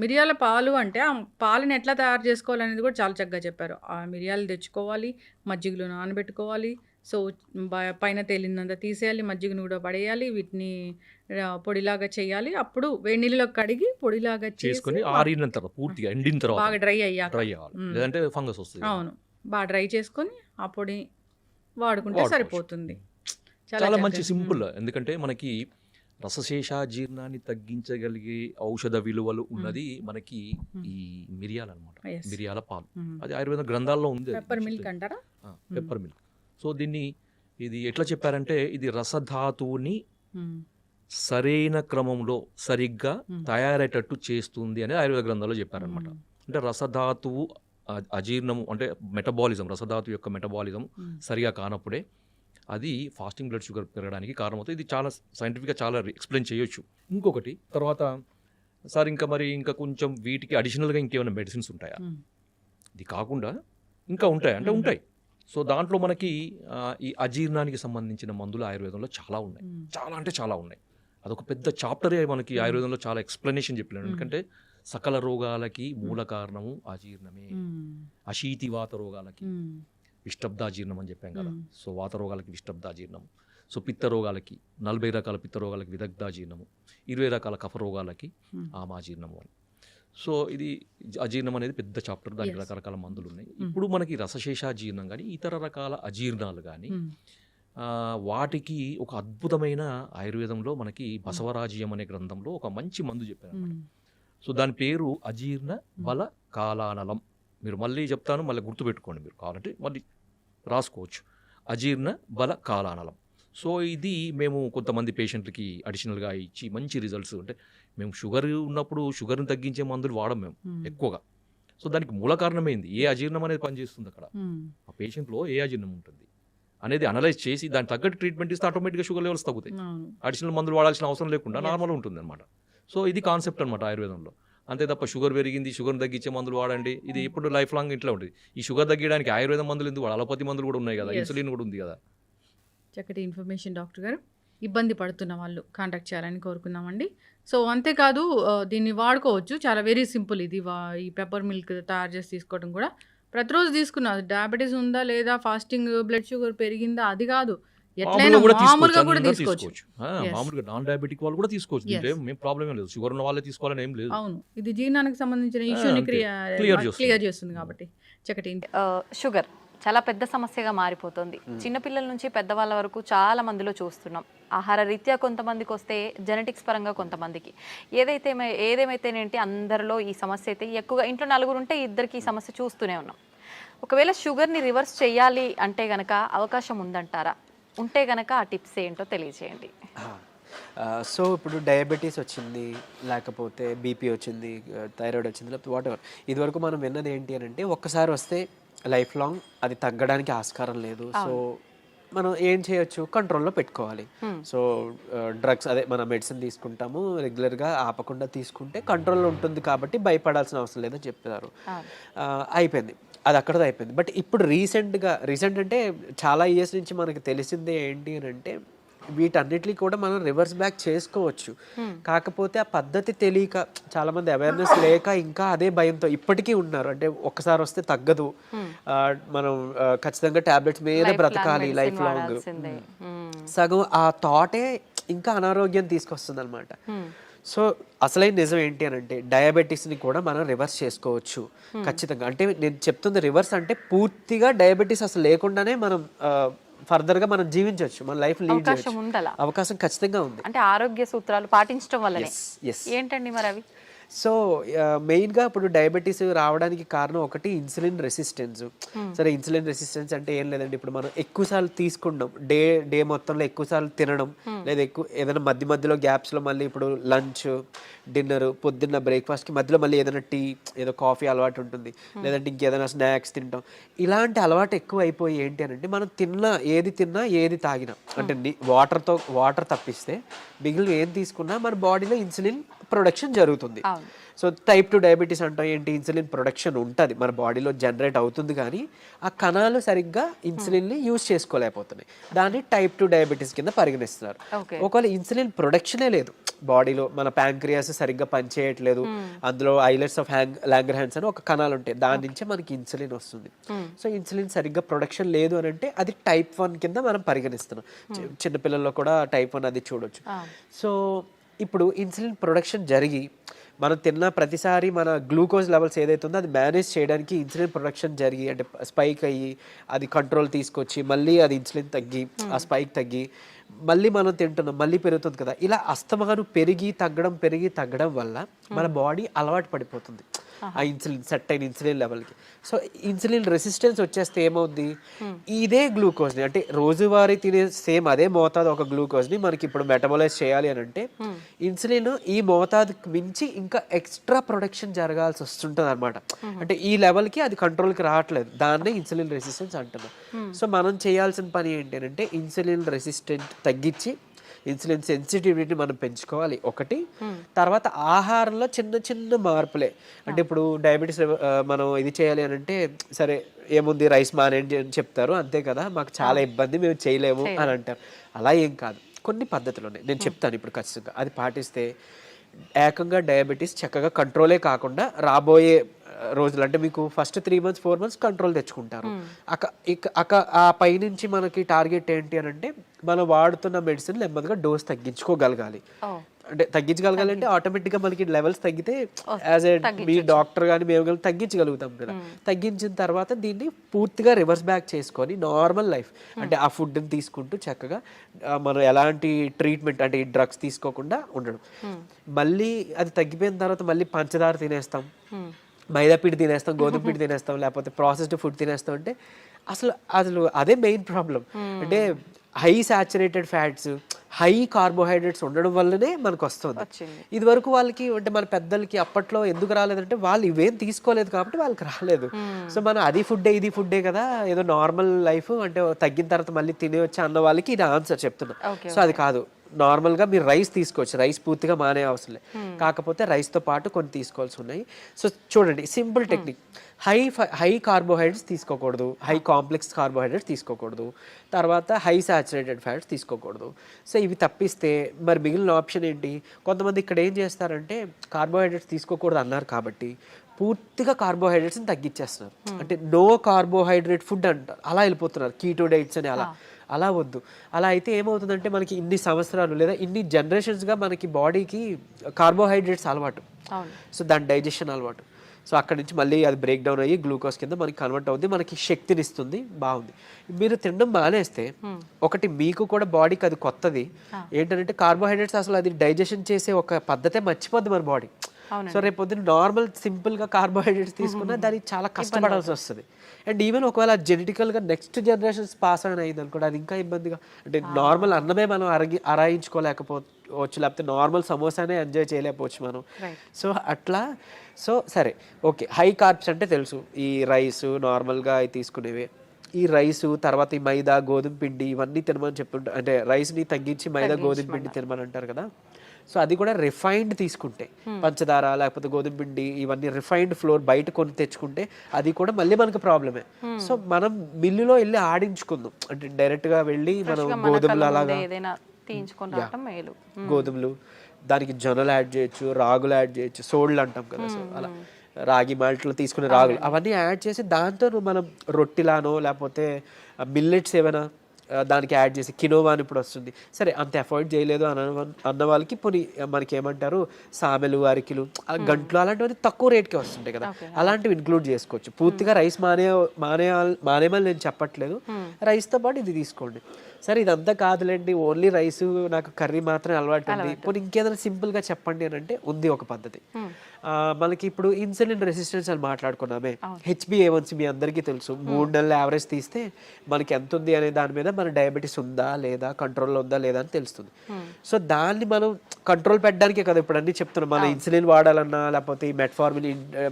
మిరియాల పాలు అంటే ఆ పాలను ఎట్లా తయారు చేసుకోవాలనేది కూడా చాలా చక్కగా చెప్పారు. ఆ మిరియాలు తెచ్చుకోవాలి, మజ్జిగలో నానబెట్టుకోవాలి, సో పైన తేలినంత తీసేయాలి, మజ్జిగను కూడా పడేయాలి, వీటిని పొడిలాగా చేయాలి, అప్పుడు వేడి నీళ్ళలో కడిగి పొడిలాగా చేసుకొని ఆరిన తర్వాత పూర్తిగా ఎండిన తర్వాత బాగా డ్రై అయ్యాక, లేదంటే ఫంగస్ వస్తుంది. అవును, బాగా డ్రై చేసుకొని ఆ పొడి వాడుకుంటే సరిపోతుంది. చాలా మంచి సింపుల్. ఎందుకంటే మనకి రసశేషాజీర్ణాన్ని తగ్గించగలిగే ఔషధ విలువలు ఉన్నది మనకి ఈ మిరియాలు అనమాట. మిరియాల పాలు, అది ఆయుర్వేద గ్రంథాల్లో ఉంది. పెప్పర్ మిల్క్ అంటారా? Pepper milk. సో ఇది ఎట్లా చెప్పారంటే ఇది రసధాతువుని సరైన క్రమంలో సరిగ్గా తయారయ్యేటట్టు చేస్తుంది అని ఆయుర్వేద గ్రంథాల్లో చెప్పారనమాట. అంటే రసధాతువు అజీర్ణము అంటే మెటబాలిజం, రసధాతు యొక్క మెటబాలిజం సరిగా కానప్పుడే అది ఫాస్టింగ్ బ్లడ్ షుగర్ పెరగడానికి కారణమవుతుంది. ఇది చాలా సైంటిఫిక్గా చాలా ఎక్స్ప్లెయిన్ చేయొచ్చు. ఇంకొకటి తర్వాత సార్ ఇంకా కొంచెం వీటికి అడిషనల్గా ఇంకేమైనా మెడిసిన్స్ ఉంటాయా? ఇది కాకుండా ఇంకా ఉంటాయి అంటే ఉంటాయి. సో దాంట్లో మనకి ఈ అజీర్ణానికి సంబంధించిన మందులు ఆయుర్వేదంలో చాలా ఉన్నాయి, చాలా అంటే చాలా ఉన్నాయి. అదొక పెద్ద చాప్టరే మనకి ఆయుర్వేదంలో చాలా ఎక్స్ప్లెనేషన్ చెప్పినాడు. ఎందుకంటే సకల రోగాలకి మూల కారణము అజీర్ణమే. అశీతివాత రోగాలకి విష్టబ్దాజీర్ణం అని చెప్పాం కదా. సో వాత రోగాలకి విష్టబ్దాజీర్ణం. సో పిత్త రోగాలకి 40 రకాల పిత్త రోగాలకి విదగ్ధాజీర్ణము, 20 రకాల కఫ రోగాలకి ఆమాజీర్ణము అని. సో ఇది అజీర్ణం అనేది పెద్ద చాప్టర్, దానికి రకరకాల మందులు ఉన్నాయి. ఇప్పుడు మనకి రసశేషాజీర్ణం కానీ ఇతర రకాల అజీర్ణాలు కానీ వాటికి ఒక అద్భుతమైన ఆయుర్వేదంలో మనకి బసవరాజ్యం అనే గ్రంథంలో ఒక మంచి మందు చెప్పారు. సో దాని పేరు అజీర్ణ బల కాలానలం. మీరు మళ్ళీ చెప్తాను, మళ్ళీ గుర్తుపెట్టుకోండి, మీరు కావాలంటే మళ్ళీ రాసుకోవచ్చు. అజీర్ణ బల కాలానలం. సో ఇది మేము కొంతమంది పేషెంట్లకి అడిషనల్గా ఇచ్చి మంచి రిజల్ట్స్. అంటే మేము షుగర్ ఉన్నప్పుడు షుగర్ని తగ్గించే మందులు వాడం మేము ఎక్కువగా. సో దానికి మూల కారణమైంది ఏ అజీర్ణం అనేది పనిచేస్తుంది అక్కడ, ఆ పేషెంట్లో ఏ అజీర్ణం ఉంటుంది అనేది అనలైజ్ చేసి దానికి తగ్గట్టు ట్రీట్మెంట్ ఇస్తే ఆటోమేటిక్గా షుగర్ లెవెల్స్ తగ్గుతాయి. అడిషనల్ మందులు వాడాల్సిన అవసరం లేకుండా నార్మల్ ఉంటుంది అనమాట. సో ఇది కాన్సెప్ట్ అనమాట ఆయుర్వేదంలో. అంతే తప్ప షుగర్ పెరిగింది, షుగర్ని తగ్గించే మందులు వాడండి, ఇది ఎప్పుడు లైఫ్ లాంగ్ ఇట్లా ఉంటుంది. ఈ షుగర్ తగ్గడానికి ఆయుర్వేదం మందులు ఎందుకు, అలోపతి మందులు కూడా ఉన్నాయి కదా, ఇన్సులిన్ కూడా ఉంది కదా. చక్కటి ఇన్ఫర్మేషన్ డాక్టర్ గారు. ఇబ్బంది పడుతున్న వాళ్ళు కాంటాక్ట్ చేయాలని కోరుకున్నామండి. సో అంతేకాదు దీన్ని వాడుకోవచ్చు, చాలా వెరీ సింపుల్. ఇది ఈ పెప్పర్ మిల్క్ తయారు చేసి తీసుకోవడం కూడా ప్రతిరోజు తీసుకున్నారు. డయాబెటీస్ ఉందా లేదా, ఫాస్టింగ్ బ్లడ్ షుగర్ పెరిగిందా అది కాదు, ఎట్లయినా మామూలుగా కూడా తీసుకోవచ్చు. మామూలుగా నాన్ డయాబెటిక్ వాళ్ళు కూడా తీసుకోవచ్చు. దీంట్లో ప్రాబ్లమ్ లేదు, షుగర్ ఉన్న వాళ్ళే తీసుకోవాలని ఏం లేదు. అవును, ఇది జీర్ణానికి సంబంధించిన ఇష్యూని క్లియర్ చేస్తుంది కాబట్టి. చక్కటి. షుగర్ చాలా పెద్ద సమస్యగా మారిపోతుంది. చిన్నపిల్లల నుంచి పెద్దవాళ్ళ వరకు చాలా మందిలో చూస్తున్నాం. ఆహార రీత్యా కొంతమందికి వస్తే, జెనెటిక్స్ పరంగా కొంతమందికి, ఏదేమైతేనేంటి అందరిలో ఈ సమస్య అయితే ఎక్కువగా. ఇంట్లో 4 ఉంటే 2కి ఈ సమస్య చూస్తూనే ఉన్నాం. ఒకవేళ షుగర్ని రివర్స్ చేయాలి అంటే గనక అవకాశం ఉందంటారా? ఉంటే గనక ఆ టిప్స్ ఏంటో తెలియజేయండి. సో ఇప్పుడు డయాబెటీస్ వచ్చింది, లేకపోతే బీపీ వచ్చింది, థైరాయిడ్ వచ్చింది, లేకపోతే వాట్ ఎవర్, ఇదివరకు మనం విన్నది ఏంటి అని అంటే ఒక్కసారి వస్తే లైఫ్ లాంగ్ అది తగ్గడానికి ఆస్కారం లేదు. సో మనం ఏం చేయొచ్చు, కంట్రోల్లో పెట్టుకోవాలి. సో డ్రగ్స్, అదే మన మెడిసిన్ తీసుకుంటాము రెగ్యులర్గా, ఆపకుండా తీసుకుంటే కంట్రోల్లో ఉంటుంది కాబట్టి భయపడాల్సిన అవసరం లేదని చెప్పారు. అయిపోయింది, అది అక్కడతో అయిపోయింది. బట్ ఇప్పుడు రీసెంట్ అంటే చాలా ఇయర్స్ నుంచి మనకి తెలిసిందే ఏంటి అని అంటే వీటన్నిటిని కూడా మనం రివర్స్ బ్యాక్ చేసుకోవచ్చు. కాకపోతే ఆ పద్ధతి తెలియక, చాలా మంది అవేర్నెస్ లేక ఇంకా అదే భయంతో ఇప్పటికీ ఉన్నారు. అంటే ఒక్కసారి వస్తే తగ్గదు, మనం ఖచ్చితంగా టాబ్లెట్స్ మీద బ్రతకాలి లైఫ్ లాంగ్. సగం ఆ థాటే ఇంకా అనారోగ్యం తీసుకొస్తుంది అనమాట. సో అసలైన నిజం ఏంటి అని అంటే డయాబెటీస్ని కూడా మనం రివర్స్ చేసుకోవచ్చు ఖచ్చితంగా. అంటే నేను చెప్తుంది రివర్స్ అంటే పూర్తిగా డయాబెటీస్ అసలు లేకుండానే మనం ఫర్దర్గా మనం జీవించవచ్చు, మన లైఫ్ లీడ్ చేయొచ్చు. అవకాశం ఖచ్చితంగా ఉంది. అంటే ఆరోగ్య సూత్రాలు పాటించడం వల్లనే. ఏంటండి మరి అవి? సో మెయిన్గా ఇప్పుడు డయాబెటీస్ రావడానికి కారణం ఒకటి ఇన్సులిన్ రెసిస్టెన్స్. సరే, ఇన్సులిన్ రెసిస్టెన్స్ అంటే ఏం లేదండి, ఇప్పుడు మనం ఎక్కువసార్లు తీసుకుంటాం, డే మొత్తంలో ఎక్కువసార్లు తినడం, లేదా ఏదైనా మధ్యలో గ్యాప్స్లో మళ్ళీ ఇప్పుడు లంచ్, డిన్నర్, పొద్దున్న బ్రేక్ఫాస్ట్కి మధ్యలో మళ్ళీ ఏదైనా టీ, ఏదో కాఫీ అలవాటు ఉంటుంది, లేదంటే ఇంకేదైనా స్నాక్స్ తింటాం. ఇలాంటి అలవాటు ఎక్కువ అయిపోయి ఏంటి అని అంటే మనం ఏది తిన్నా ఏది తాగినా, అంటే వాటర్ తప్పిస్తే మిగిలిన ఏం తీసుకున్నా మన బాడీలో ఇన్సులిన్ ప్రొడక్షన్ జరుగుతుంది. సో టైప్ 2 డయాబెటీస్ అంటాం ఏంటి, ఇన్సులిన్ ప్రొడక్షన్ ఉంటుంది మన బాడీలో, జనరేట్ అవుతుంది, కానీ ఆ కణాలు సరిగ్గా ఇన్సులిన్ని యూజ్ చేసుకోలేకపోతున్నాయి. దాన్ని టైప్ 2 డయాబెటీస్ కింద పరిగణిస్తున్నారు. ఒకవేళ ఇన్సులిన్ ప్రొడక్షనే లేదు బాడీలో, మన ప్యాంక్రియాస్ సరిగ్గా పనిచేయట్లేదు, అందులో ఐలెట్స్ ఆఫ్ లాంగర్హాన్స్ అని ఒక కణాలు ఉంటాయి, దాని నుంచే మనకి ఇన్సులిన్ వస్తుంది. సో ఇన్సులిన్ సరిగ్గా ప్రొడక్షన్ లేదు అని అంటే అది టైప్ 1 కింద మనం పరిగణిస్తున్నాం. చిన్నపిల్లల్లో కూడా టైప్ 1 అది చూడొచ్చు. సో ఇప్పుడు ఇన్సులిన్ ప్రొడక్షన్ జరిగి మనం తిన్న ప్రతిసారి మన గ్లూకోజ్ లెవెల్స్ ఏదైతే ఉందో అది మేనేజ్ చేయడానికి ఇన్సులిన్ ప్రొడక్షన్ జరిగి, అంటే స్పైక్ అయ్యి అది కంట్రోల్ తీసుకొచ్చి మళ్ళీ అది ఇన్సులిన్ తగ్గి ఆ స్పైక్ తగ్గి మళ్ళీ మనం తింటున్నాం, మళ్ళీ పెరుగుతుంది కదా. ఇలా అస్తమానం పెరిగి తగ్గడం వల్ల మన బాడీ అలవాటు పడిపోతుంది ఆ ఇన్సులిన్, సెట్ అయిన ఇన్సులిన్ లెవెల్కి. సో ఇన్సులిన్ రెసిస్టెన్స్ వచ్చేస్తే ఏమవుద్ది, ఇదే గ్లూకోజ్ని, అంటే రోజువారీ తినే సేమ్ అదే మోతాదు ఒక గ్లూకోజ్ని మనకి ఇప్పుడు మెటబలైజ్ చేయాలి అని అంటే ఇన్సులిన్ ఈ మోతాదుకి మించి ఇంకా ఎక్స్ట్రా ప్రొడక్షన్ జరగాల్సి వస్తుంటుంది అనమాట. అంటే ఈ లెవెల్కి అది కంట్రోల్కి రావట్లేదు, దాన్నే ఇన్సులిన్ రెసిస్టెన్స్ అంటున్నాం. సో మనం చేయాల్సిన పని ఏంటి అంటే ఇన్సులిన్ రెసిస్టెంట్ తగ్గించి ఇన్సులిన్ సెన్సిటివిటీ మనం పెంచుకోవాలి ఒకటి. తర్వాత ఆహారంలో చిన్న మార్పులే, అంటే ఇప్పుడు డయాబెటీస్ మనం ఇది చేయాలి అని అంటే సరే ఏముంది రైస్ మానేయండి అని చెప్తారు, అంతే కదా, మాకు చాలా ఇబ్బంది మేము చేయలేము అని అంటారు. అలా ఏం కాదు, కొన్ని పద్ధతులు ఉన్నాయి, నేను చెప్తాను ఇప్పుడు ఖచ్చితంగా. అది పాటిస్తే ఏకంగా డయాబెటీస్ చక్కగా కంట్రోలే కాకుండా రాబోయే రోజులు అంటే మీకు ఫస్ట్ 3 months 4 months కంట్రోల్ తెచ్చుకుంటారు. ఆ పైనుంచి మనకి టార్గెట్ ఏంటి అని అంటే మనం వాడుతున్న మెడిసిన్ నెమ్మదిగా డోస్ తగ్గించుకోగలగాలి. అంటే తగ్గించగలగాలంటే ఆటోమేటిక్గా మనకి లెవెల్స్ తగ్గితే యాజ్ ఏ మీ డాక్టర్ కానీ మేము కానీ తగ్గించగలుగుతాం కదా. తగ్గించిన తర్వాత దీన్ని పూర్తిగా రివర్స్ బ్యాక్ చేసుకొని నార్మల్ లైఫ్ అంటే ఆ ఫుడ్ని తీసుకుంటూ చక్కగా మనం ఎలాంటి ట్రీట్మెంట్ అంటే ఈ డ్రగ్స్ తీసుకోకుండా ఉండడం. మళ్ళీ అది తగ్గిపోయిన తర్వాత మళ్ళీ పంచదార తినేస్తాం, మైదా పిండి తినేస్తాం, గోధుమ పిండి తినేస్తాం, లేకపోతే ప్రాసెస్డ్ ఫుడ్ తినేస్తాం. అంటే అసలు అదే మెయిన్ ప్రాబ్లం. అంటే high saturated fats, high carbohydrates ఉండడం వల్లనే మనకు వస్తుంది. ఇది వరకు వాళ్ళకి అంటే మన పెద్దలకి అప్పట్లో ఎందుకు రాలేదంటే వాళ్ళు ఇవేం తీసుకోలేదు కాబట్టి వాళ్ళకి రాలేదు. సో మనం అది ఫుడ్డే ఇది ఫుడ్డే కదా, ఏదో నార్మల్ లైఫ్ అంటే తగ్గిన తర్వాత మళ్ళీ తినేయొచ్చు అన్న వాళ్ళకి ఇది ఆన్సర్ చెప్తున్నా. సో అది కాదు. నార్మల్గా మీరు రైస్ తీసుకోవచ్చు, రైస్ పూర్తిగా మానే అవసరం లేదు, కాకపోతే రైస్తో పాటు కొన్ని తీసుకోవాల్సి ఉన్నాయి. సో చూడండి సింపుల్ టెక్నిక్, హై కార్బోహైడ్రేట్స్ తీసుకోకూడదు, హై కాంప్లెక్స్ కార్బోహైడ్రేట్స్ తీసుకోకూడదు, తర్వాత హై సాచురేటెడ్ ఫ్యాట్స్ తీసుకోకూడదు. సో ఇవి తప్పిస్తే మరి మిగిలిన ఆప్షన్ ఏంటి? కొంతమంది ఇక్కడ ఏం చేస్తారంటే కార్బోహైడ్రేట్స్ తీసుకోకూడదు అన్నారు కాబట్టి పూర్తిగా కార్బోహైడ్రేట్స్ని తగ్గించేస్తున్నారు. అంటే నో కార్బోహైడ్రేట్ ఫుడ్ అంటారు, అలా వెళ్ళిపోతున్నారు, కీటో డైట్స్ అని. అలా వద్దు. అలా అయితే ఏమవుతుందంటే మనకి ఇన్ని సంవత్సరాలు లేదా ఇన్ని జనరేషన్స్గా మనకి బాడీకి కార్బోహైడ్రేట్స్ అలవాటు, సో దాని డైజెషన్ అలవాటు. సో అక్కడి నుంచి మళ్ళీ అది బ్రేక్ డౌన్ అయ్యి గ్లూకోజ్ కింద మనకి కన్వర్ట్ అవుతుంది, మనకి శక్తిని ఇస్తుంది, బాగుంది. మీరు తినడం మానేస్తే ఒకటి మీకు కూడా బాడీకి అది కొత్తది ఏంటంటే కార్బోహైడ్రేట్స్ అసలు అది డైజెషన్ చేసే ఒక పద్ధతే మర్చిపోద్ది మన బాడీ. సో రేపు పొద్దున్న నార్మల్ సింపుల్గా కార్బోహైడ్రేట్స్ తీసుకున్నా దానికి చాలా కష్టపడాల్సి వస్తుంది. అండ్ ఈవెన్ ఒకవేళ జెనెటికల్గా నెక్స్ట్ జనరేషన్స్ పాస్ ఆన్ అయింది అనుకోండి, అది ఇంకా ఇబ్బందిగా. అంటే నార్మల్ అన్నమే మనం అరాయించుకోలేకపోవచ్చు, లేకపోతే నార్మల్ సమోసానే ఎంజాయ్ చేయలేకపోవచ్చు మనం. సో అట్లా సో సరే ఓకే, హై కార్బ్స్ అంటే తెలుసు, ఈ రైస్ నార్మల్గా అవి తీసుకునేవి. ఈ రైసు తర్వాత ఈ మైదా గోధుమ పిండి ఇవన్నీ తినమని చెప్తుంటారు, అంటే రైస్ని తగ్గించి మైదా గోధుమ పిండి తినమని అంటారు కదా. సో అది కూడా రిఫైన్డ్ తీసుకుంటే, పంచదార లేకపోతే గోధుమ పిండి ఇవన్నీ రిఫైన్డ్ ఫ్లోర్ బయట కొని తెచ్చుకుంటే అది కూడా మళ్ళీ మనకు ప్రాబ్లమే. సో మనం మిల్లులో వెళ్ళి ఆడించుకుందాం, అంటే డైరెక్ట్గా వెళ్ళి మనం గోధుమలు అలాగా గోధుమలు, దానికి జొన్నలు యాడ్ చేయొచ్చు, రాగులు యాడ్ చేయొచ్చు, సోళ్ళు అంటాం కదా, సో అలా రాగి మాల్ట్లో తీసుకునే రాగులు అవన్నీ యాడ్ చేసి దాంతో మనం రొట్టిలానో లేకపోతే మిల్లెట్స్ ఏమైనా దానికి యాడ్ చేసి, కినోవా అని ఇప్పుడు వస్తుంది, సరే అంత అఫోర్డ్ చేయలేదు అన్న వాళ్ళకి పోనీ మనకి ఏమంటారు సామెలు, అరికిలు, గంటలు అలాంటివన్నీ తక్కువ రేట్కే వస్తుంటాయి కదా, అలాంటివి ఇంక్లూడ్ చేసుకోవచ్చు. పూర్తిగా రైస్ మానేమని నేను చెప్పట్లేదు, రైస్తో పాటు ఇది తీసుకోండి. సరే ఇదంతా కాదులేండి, ఓన్లీ రైస్ నాకు కర్రీ మాత్రమే అలవాటు ఉంది, పోనీ ఇంకేదైనా సింపుల్గా చెప్పండి అని అంటే ఉంది ఒక పద్ధతి. మనకి ఇప్పుడు ఇన్సులిన్ రెసిస్టెన్స్ అని మాట్లాడుకున్నామే, HbA1c మీ అందరికీ తెలుసు, 3 నెలల యావరేజ్ తీస్తే మనకి ఎంత ఉంది అనే దాని మీద మన డయాబెటీస్ ఉందా లేదా, కంట్రోల్లో ఉందా లేదా అని తెలుస్తుంది. సో దాన్ని మనం కంట్రోల్ పెట్టడానికే కదా ఇప్పుడు అన్నీ చెప్తున్నాం. మన ఇన్సులిన్ వాడాలన్నా లేకపోతే ఈ మెట్ఫార్మిన్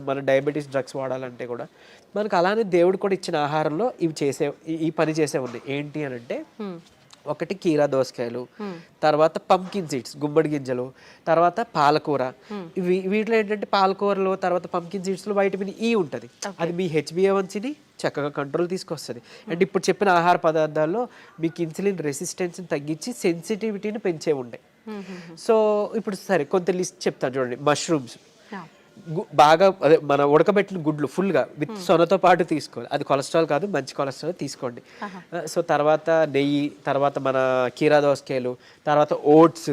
మన డయాబెటీస్ డ్రగ్స్ వాడాలంటే కూడా మనకు అలానే దేవుడు కూడా ఇచ్చిన ఆహారంలో ఈ పని చేసే ఉంది. ఏంటి అని అంటే ఒకటి కీరా దోసకాయలు, తర్వాత పంకిన్ సీడ్స్ గుమ్మడి గింజలు, తర్వాత పాలకూర. వీటిలో ఏంటంటే పాలకూరలో తర్వాత పంకిన్ సీడ్స్లో వైటమిన్ E ఉంటుంది, అది మీ HbA1cని చక్కగా కంట్రోల్ తీసుకొస్తుంది. అండ్ ఇప్పుడు చెప్పిన ఆహార పదార్థాల్లో మీకు ఇన్సులిన్ రెసిస్టెన్స్ని తగ్గించి సెన్సిటివిటీని పెంచే ఉండే. సో ఇప్పుడు సరే కొంత లిస్ట్ చెప్తాను చూడండి. మష్రూమ్స్ బాగా అదే మన ఉడకబెట్టిన గుడ్లు ఫుల్గా విత్ సొనతో పాటు తీసుకోవాలి, అది కొలెస్ట్రాల్ కాదు, మంచి కొలెస్ట్రాల్ తీసుకోండి. సో తర్వాత నెయ్యి, తర్వాత మన కీరా దోసకాయలు, తర్వాత ఓట్స్,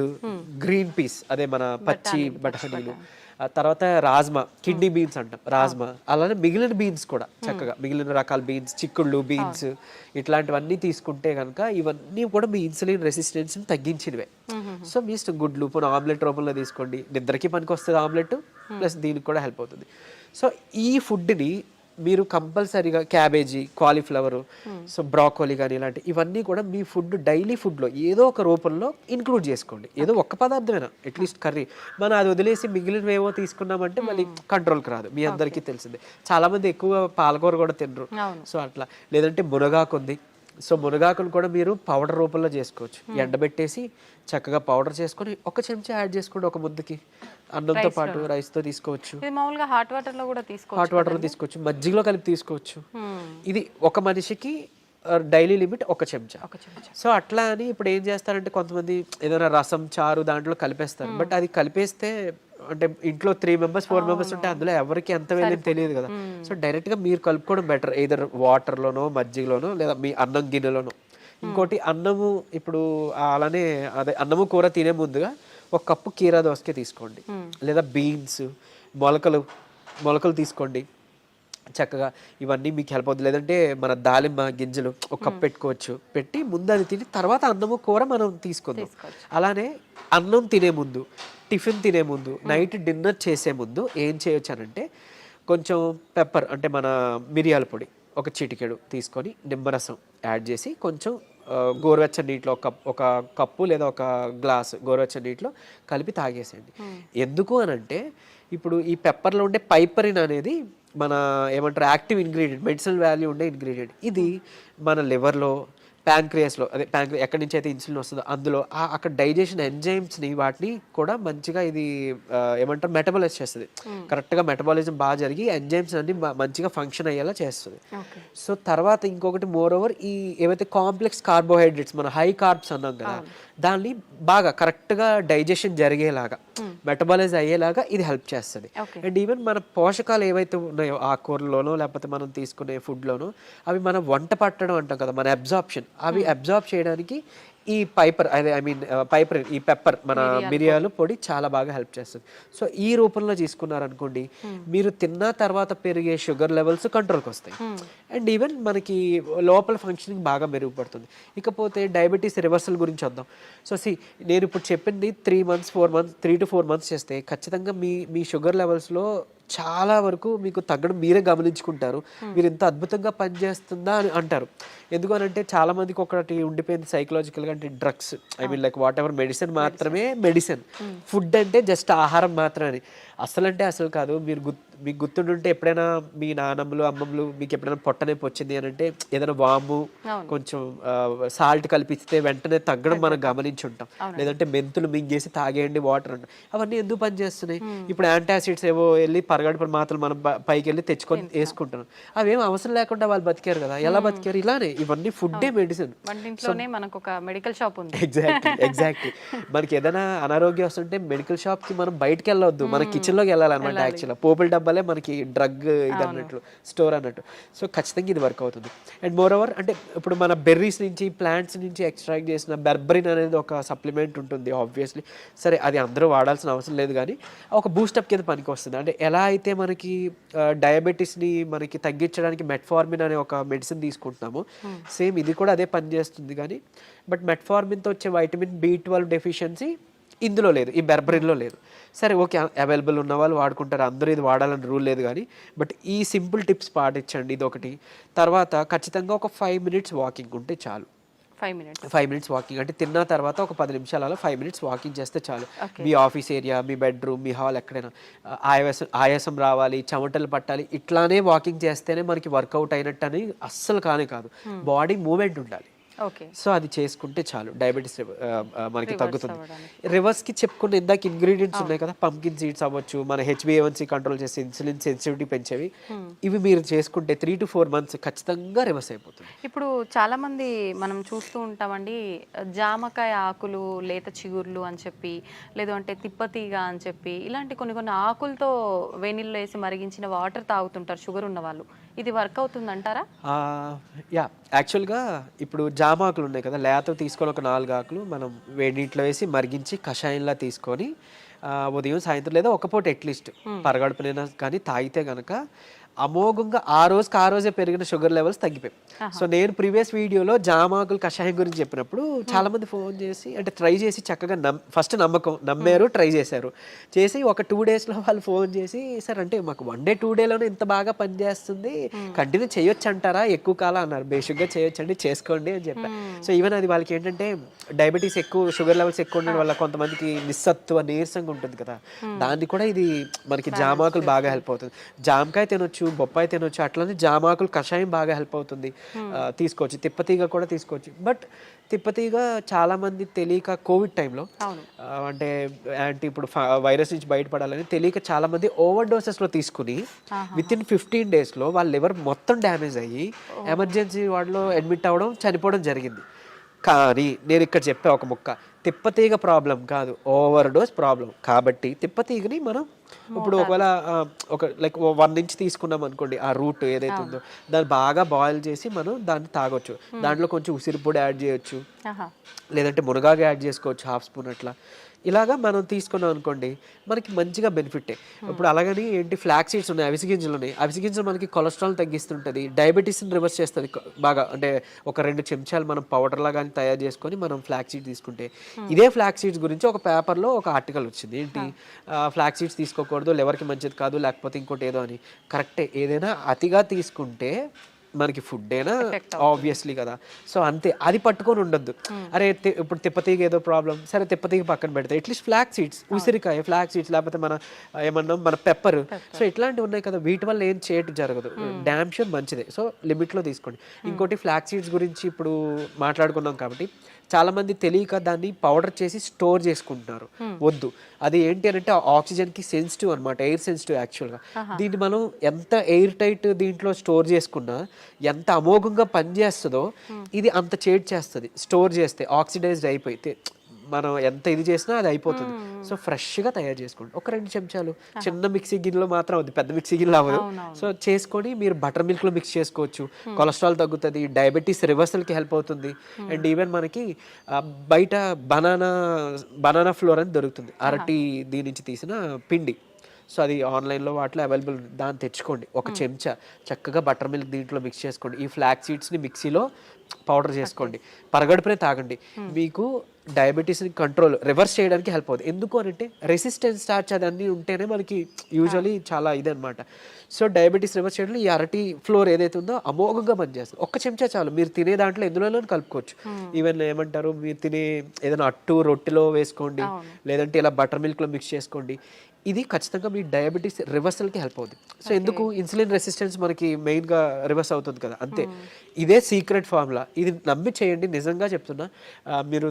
గ్రీన్ పీస్ అదే మన పచ్చి బఠానీలు, తర్వాత రాజ్మా, కిడ్నీ బీన్స్ అంటాం రాజ్మా, అలానే మిగిలిన బీన్స్ కూడా చక్కగా మిగిలిన రకాల బీన్స్, చిక్కుళ్ళు బీన్స్ ఇట్లాంటివన్నీ తీసుకుంటే కనుక ఇవన్నీ కూడా మీ ఇన్సులిన్ రెసిస్టెన్స్ని తగ్గించినవే. సో మీ ఇష్టం, గుడ్లు పోనీ ఆమ్లెట్ రూపంలో తీసుకోండి, నిద్రకి పనికి వస్తుంది ఆమ్లెట్, ప్లస్ దీనికి కూడా హెల్ప్ అవుతుంది. సో ఈ ఫుడ్ని మీరు కంపల్సరీగా క్యాబేజీ, కాలీఫ్లవర్, సో బ్రాకోలీ కానీ ఇలాంటి ఇవన్నీ కూడా మీ ఫుడ్ డైలీ ఫుడ్లో ఏదో ఒక రూపంలో ఇంక్లూడ్ చేసుకోండి. ఏదో ఒక్క పదార్థమైనా అట్లీస్ట్ కర్రీ, మనం అది వదిలేసి మిగిలినవి ఏవో తీసుకున్నామంటే మళ్ళీ కంట్రోల్కి రాదు. మీ అందరికీ తెలిసిందే, చాలామంది ఎక్కువ పాలకూర కూడా తినరు. సో అట్లా, లేదంటే మునగాకు ఉంది, సో మునగాకును కూడా మీరు పౌడర్ రూపంలో చేసుకోవచ్చు, ఎండబెట్టేసి చక్కగా పౌడర్ చేసుకొని ఒక చెంచా యాడ్ చేసుకోండి ఒక ముద్దకి, అన్నంతో పాటు రైస్తో తీసుకోవచ్చు, హాట్ వాటర్లో కూడా తీసుకోవచ్చు, మజ్జిగలో కలిపి తీసుకోవచ్చు. ఇది ఒక మనిషికి డైలీ లిమిట్ ఒక చెంచా. సో అట్లా అని ఇప్పుడు ఏం చేస్తారంటే కొంతమంది ఏదైనా రసం, చారు దాంట్లో కలిపేస్తారు, బట్ అది కలిపేస్తే అంటే ఇంట్లో 3 మెంబర్స్ 4 మెంబర్స్ ఉంటే అందులో ఎవరికి ఎంత వెళ్ళింది తెలియదు కదా. సో డైరెక్ట్గా మీరు కలుపుకోవడం బెటర్, ఏదర్ వాటర్లోనో మజ్జిగలోనో లేదా మీ అన్నం గిన్నెలోనో. ఇంకోటి అన్నము ఇప్పుడు అలానే అదే అన్నము కూర తినే ముందుగా 1 కప్పు కీరా దోసకాయ తీసుకోండి, లేదా బీన్స్ మొలకలు తీసుకోండి చక్కగా. ఇవన్నీ మీకు హెల్ప్ అవుతుంది. లేదంటే మన దాలింబ గింజలు 1 కప్ పెట్టుకోవచ్చు, పెట్టి ముందు అది తిని తర్వాత అన్నము కూర మనం తీసుకుందాం. అలానే అన్నం తినే ముందు, టిఫిన్ తినే ముందు, నైట్ డిన్నర్ చేసే ముందు ఏం చేయొచ్చు అనంటే కొంచెం పెప్పర్ అంటే మన మిరియాల పొడి 1 చిటికెడు తీసుకొని నిమ్మరసం యాడ్ చేసి కొంచెం గోరువెచ్చని నీటిలో ఒక కప్పు లేదా 1 గ్లాస్ గోరువెచ్చని నీటిలో కలిపి తాగేసేయండి. ఎందుకు అనంటే ఇప్పుడు ఈ పెప్పర్లో ఉండే పైపరిన్ అనేది మన ఏమంటారు యాక్టివ్ ఇంగ్రీడియంట్, మెడిసినల్ వాల్యూ ఉండే ఇంగ్రీడియంట్. ఇది మన లివర్లో, ప్యాంక్రియాస్లో, అదే ఎక్కడి నుంచి అయితే ఇన్సులిన్ వస్తుందో అందులో అక్కడ డైజెషన్ ఎంజైమ్స్ని వాటిని కూడా మంచిగా ఇది ఏమంటారు మెటబాలైజ్ చేస్తుంది. కరెక్ట్గా మెటబాలిజం బాగా జరిగి ఎంజైమ్స్ అన్ని మంచిగా ఫంక్షన్ అయ్యేలా చేస్తుంది. సో తర్వాత ఇంకొకటి మోర్ ఓవర్ ఈ ఏవైతే కాంప్లెక్స్ కార్బోహైడ్రేట్స్ మన హై కార్బ్స్ అన్నాం కదా, దాన్ని బాగా కరెక్ట్గా డైజెషన్ జరిగేలాగా మెటబాలైజ్ అయ్యేలాగా ఇది హెల్ప్ చేస్తుంది. అండ్ ఈవెన్ మన పోషకాలు ఏవైతే ఉన్నాయో ఆకుకూరలోనో లేకపోతే మనం తీసుకునే ఫుడ్లోనో అవి మనం వంట పట్టడం అంటాం కదా, మన అబ్జార్ప్షన్, అవి అబ్జార్బ్ చేయడానికి ఈ ఈ పెప్పర్ మన మిరియాలు పొడి చాలా బాగా హెల్ప్ చేస్తుంది. సో ఈ రూపంలో తీసుకున్నారనుకోండి, మీరు తిన్న తర్వాత పెరిగే షుగర్ లెవెల్స్ కంట్రోల్కి వస్తాయి. అండ్ ఈవెన్ మనకి లోపల ఫంక్షనింగ్ బాగా మెరుగుపడుతుంది. ఇకపోతే డయాబెటీస్ రివర్సల్ గురించి వద్దాం. సో నేను ఇప్పుడు చెప్పింది 3 to 4 months చేస్తే ఖచ్చితంగా మీ షుగర్ లెవెల్స్లో చాలా వరకు మీకు తగ్గడం మీరే గమనించుకుంటారు. మీరు ఇంత అద్భుతంగా పనిచేస్తుందా అని అంటారు. ఎందుకనంటే చాలా మందికి ఒకటి ఉండిపోయింది సైకలాజికల్గా, అంటే drugs like what ever medicine మాత్రమే మెడిసిన్, ఫుడ్ అంటే జస్ట్ ఆహారం మాత్రమే. అసలు కాదు. మీకు గుర్తుంటుంటే ఎప్పుడైనా మీ నాన్నమ్మలు అమ్మమ్మలు మీకు ఎప్పుడైనా పొట్టనొప్పి వచ్చింది అని అంటే ఏదైనా వాము కొంచెం సాల్ట్ కలిపిస్తే వెంటనే తగ్గడం మనం గమనించి ఉంటాం. లేదంటే మెంతులు మింగేసి తాగేయండి వాటర్ అంటాం. అవన్నీ ఎందుకు పనిచేస్తున్నాయి? ఇప్పుడు యాంటాసిడ్స్ ఏవో వెళ్ళి పరగడుపుల మాత్రలు మనం పైకి వెళ్ళి తెచ్చుకొని వేసుకుంటున్నాం. అవేం అవసరం లేకుండా వాళ్ళు బతికారు కదా. ఎలా బతికారు? ఇలానే. ఇవన్నీ ఫుడ్డే మెడిసిన్. మనకు ఒక మెడికల్ షాప్ ఉంది. ఎగ్జాక్ట్లీ. మనకి ఏదైనా అనారోగ్యం వస్తుంటే మెడికల్ షాప్ కి మనం బయటకు వెళ్ళవద్దు, మన కిచెన్ లోకి వెళ్ళాలన్నమాట. యాక్చువల్గా పోపుల డబ్బాలే మనకి డ్రగ్ ఇది అన్నట్లు, స్టోర్ అన్నట్టు. సో ఖచ్చితంగా ఇది వర్క్ అవుతుంది. అండ్ మోర్ ఓవర్ అంటే ఇప్పుడు మన బెర్రీస్ నుంచి ప్లాంట్స్ నుంచి ఎక్స్ట్రాక్ట్ చేసిన బెర్బరిన్ అనేది ఒక సప్లిమెంట్ ఉంటుంది ఆబ్వియస్లీ. సరే అది అందరూ వాడాల్సిన అవసరం లేదు, కానీ ఒక బూస్టప్ కింద పనికి వస్తుంది. అంటే ఎలా అయితే మనకి డయాబెటీస్ని మనకి తగ్గించడానికి మెట్ఫార్మిన్ అనే ఒక మెడిసిన్ తీసుకుంటున్నాము, సేమ్ ఇది కూడా అదే పని చేస్తుంది. కానీ బట్ మెట్ఫార్మిన్తో వచ్చే వైటమిన్ B12 డెఫిషియన్సీ ఇందులో లేదు, ఈ బెర్బరిన్లో లేదు. సరే ఓకే, అవైలబుల్ ఉన్న వాళ్ళు వాడుకుంటారు, అందరూ ఇది వాడాలని రూల్ లేదు. కానీ బట్ ఈ సింపుల్ టిప్స్ పాటించండి, ఇది ఒకటి. తర్వాత ఖచ్చితంగా ఒక 5 minutes వాకింగ్ ఉంటే చాలు. 5 minutes వాకింగ్ అంటే తిన్న తర్వాత ఒక 10 నిమిషాలలో 5 minutes వాకింగ్ చేస్తే చాలు. మీ ఆఫీస్ ఏరియా, మీ బెడ్రూమ్, మీ హాల్ ఎక్కడైనా ఆయాసం రావాలి, చెమటలు పట్టాలి, ఇట్లానే వాకింగ్ చేస్తేనే మనకి వర్కౌట్ అయినట్టు అని అస్సలు కాదు. బాడీ మూమెంట్ ఉండాలి. సో అది చేసుకుంటే చాలు, డయాబెటీస్ మనకి తగ్గుతుంది. రివర్స్కి చెప్పుకున్న ఇందాక ఇంగ్రీడియంట్స్ ఉన్నాయి కదా, పంకిన్ సీడ్స్ అవ్వచ్చు, మన HbA1c కంట్రోల్ చేసి ఇన్సులిన్ సెన్సిటివిటీ పెంచేవి, ఇవి మీరు చేసుకుంటే 3 to 4 months ఖచ్చితంగా రివర్స్ అయిపోతుంది. ఇప్పుడు చాలా మంది మనం చూస్తూ ఉంటామండి, జామకాయ ఆకులు, లేత చిగుర్లు అని చెప్పి, లేదు అంటే తిప్పతీగ అని చెప్పి, ఇలాంటి కొన్ని ఆకులతో వేణిల్లో వేసి మరిగించిన వాటర్ తాగుతుంటారు షుగర్ ఉన్న వాళ్ళు. ఇది వర్క్ అవుతుంది అంటారా? యాక్చువల్గా ఇప్పుడు జామ ఆకులు ఉన్నాయి కదా, లేత తీసుకొని ఒక 4 ఆకులు మనం వేడి నీటిలో వేసి మరిగించి కషాయంలా తీసుకొని ఉదయం సాయంత్రం లేదా ఒక పూట అట్లీస్ట్ పరగడుపునైనా కానీ తాగితే కనుక అమోఘంగా ఆ రోజే పెరిగిన షుగర్ లెవెల్స్ తగ్గిపోయాయి. సో నేను ప్రీవియస్ వీడియోలో జామాకులు కషాయం గురించి చెప్పినప్పుడు చాలా మంది ఫోన్ చేసి అంటే ట్రై చేసి చక్కగా ఫస్ట్ నమ్మారు, ట్రై చేసి ఒక 2 daysలో వాళ్ళు ఫోన్ చేసి, సార్ అంటే మాకు 1 day 2 dayలోనే ఇంత బాగా పనిచేస్తుంది, కంటిన్యూ చేయొచ్చు అంటారా, ఎక్కువ కాలం అన్నారు. బేసిక్గా చేయొచ్చండి, చేసుకోండి అని చెప్పారు. సో ఈవెన్ అది వాళ్ళకి ఏంటంటే డయాబెటీస్ ఎక్కువ, షుగర్ లెవెల్స్ ఎక్కువ ఉండడం వల్ల కొంతమందికి నిస్సత్వ నీరసంగా ఉంటుంది కదా, దాన్ని కూడా ఇది మనకి జామాకులు బాగా హెల్ప్ అవుతుంది. జామకాయ తినొచ్చు, బొప్పాయి తినొచ్చు, అట్లనే జామాకులు కషాయం బాగా హెల్ప్ అవుతుంది, తీసుకోవచ్చు. తిప్పతీగ కూడా తీసుకోవచ్చు. బట్ తిప్పతీగ చాలా మంది తెలియక కోవిడ్ టైంలో అంటే ఇప్పుడు వైరస్ నుంచి బయటపడాలని తెలియక చాలా మంది ఓవర్ డోసెస్లో తీసుకుని వితిన్ 15 daysలో వాళ్ళ లివర్ మొత్తం డ్యామేజ్ అయ్యి ఎమర్జెన్సీ వార్డులో అడ్మిట్ అవ్వడం, చనిపోవడం జరిగింది. కానీ నేను ఇక్కడ చెప్పే ఒక ముక్క, తిప్పతీగ ప్రాబ్లం కాదు, ఓవర్ డోస్ ప్రాబ్లం. కాబట్టి తిప్పతీగని మనం ఇప్పుడు ఒకవేళ ఒక లైక్ 1 ఇంచ్ తీసుకున్నాం అనుకోండి, ఆ రూట్ ఏదైతే ఉందో దాన్ని బాగా బాయిల్ చేసి మనం దాన్ని తాగొచ్చు. దాంట్లో కొంచెం ఉసిరి పొడి యాడ్ చేయొచ్చు, లేదంటే మునగాకు యాడ్ చేసుకోవచ్చు 1/2 స్పూన్ అట్లా. ఇలాగా మనం తీసుకున్నాం అనుకోండి మనకి మంచిగా బెనిఫిటే. ఇప్పుడు అలాగని ఏంటి ఫ్లాక్ సీడ్స్ ఉన్నాయి, అవిసె గింజలు ఉన్నాయి. అవిసె గింజలు మనకి కొలెస్ట్రాల్ తగ్గిస్తుంటుంది, డయాబెటీస్ని రివర్స్ చేస్తుంది బాగా. అంటే ఒక 2 చెంచాలు మనం పౌడర్లా కానీ తయారు చేసుకొని మనం ఫ్లాక్ సీడ్స్ తీసుకుంటే, ఇదే ఫ్లాక్ సీడ్స్ గురించి ఒక పేపర్లో ఒక ఆర్టికల్ వచ్చింది. ఏంటి ఫ్లాక్ సీడ్స్ తీసుకోకూడదు, లివర్కి మంచిది కాదు, లేకపోతే ఇంకోటి ఏదో అని. కరెక్టే, ఏదైనా అతిగా తీసుకుంటే మనకి ఫుడ్ అయినా ఆబ్వియస్లీ కదా. సో అంతే, అది పట్టుకొని ఉండొద్దు. అరే ఇప్పుడు తిప్పతీగ ఏదో ప్రాబ్లం, సరే తిప్పతీగ పక్కన పెడితే అట్లీస్ట్ ఫ్లాక్ సీడ్స్, ఉసిరికాయ ఫ్లాక్ సీడ్స్, లేకపోతే మన ఏమన్నా మన పెప్పర్, సో ఇట్లాంటివి ఉన్నాయి కదా, వీటి వల్ల ఏం చేయటం జరగదు. డ్యామ్ షూర్ మంచిదే. సో లిమిట్లో తీసుకోండి. ఇంకోటి ఫ్లాక్ సీడ్స్ గురించి ఇప్పుడు మాట్లాడుకున్నాం కాబట్టి చాలా మంది తెలియక దాన్ని పౌడర్ చేసి స్టోర్ చేసుకుంటున్నారు. వద్దు, అది ఏంటి అని అంటే ఆక్సిజన్కి సెన్సిటివ్ అనమాట, ఎయిర్ సెన్సిటివ్ యాక్చువల్గా. దీన్ని మనం ఎంత ఎయిర్ టైట్ దీంట్లో స్టోర్ చేసుకున్నా, ఎంత అమోఘంగా పనిచేస్తుందో ఇది అంత చేడ్ చేస్తుంది. స్టోర్ చేస్తే ఆక్సిడైజ్డ్ అయిపోయి మనం ఎంత ఇది చేసినా అది అయిపోతుంది. సో ఫ్రెష్గా తయారు చేసుకోండి. ఒక 2 చెంచాలు చిన్న మిక్సీ గిన్నెలో మాత్రం అవుతుంది, పెద్ద మిక్సీ గిన్నెలో అవ్వదు. సో చేసుకొని మీరు బటర్ మిల్క్లో మిక్స్ చేసుకోవచ్చు. కొలెస్ట్రాల్ తగ్గుతుంది, డయాబెటీస్ రివర్సల్కి హెల్ప్ అవుతుంది. అండ్ ఈవెన్ మనకి బయట బనానా ఫ్లోర్ అని దొరుకుతుంది, అరటి దీని నుంచి తీసిన పిండి. సో అది ఆన్లైన్లో వాటిలో అవైలబుల్, దాన్ని తెచ్చుకోండి. ఒక చెంచా చక్కగా బటర్ మిల్క్ దీంట్లో మిక్స్ చేసుకోండి. ఈ ఫ్లాక్ సీడ్స్ని మిక్సీలో పౌడర్ చేసుకోండి, పరగడుపునే తాగండి. మీకు డయాబెటీస్ని కంట్రోల్ రివర్స్ చేయడానికి హెల్ప్ అవుతుంది. ఎందుకు అని అంటే రెసిస్టెన్స్ స్టార్చ్ అదన్నీ ఉంటేనే మనకి యూజువలీ చాలా ఇదనమాట. సో డయాబెటీస్ రివర్స్ చేయడంలో ఈ అరటి ఫ్లోర్ ఏదైతే ఉందో అమోఘంగా పనిచేస్తుంది. 1 చెంచా చాలు, మీరు తినే దాంట్లో ఎందులోనూ కలుపుకోవచ్చు. ఈవెన్ ఏమంటారు, మీరు తినే ఏదైనా అట్టు రొట్టెలో వేసుకోండి, లేదంటే ఇలా బటర్ మిల్క్లో మిక్స్ చేసుకోండి. ఇది ఖచ్చితంగా మీ డయాబెటీస్ రివర్సల్కి హెల్ప్ అవుతుంది. సో ఎందుకు ఇన్సులిన్ రెసిస్టెన్స్ మనకి మెయిన్గా రివర్స్ అవుతుంది కదా, అంతే. ఇదే సీక్రెట్ ఫార్ములా, ఇది నమ్మి చేయండి. నిజంగా చెప్తున్నా, మీరు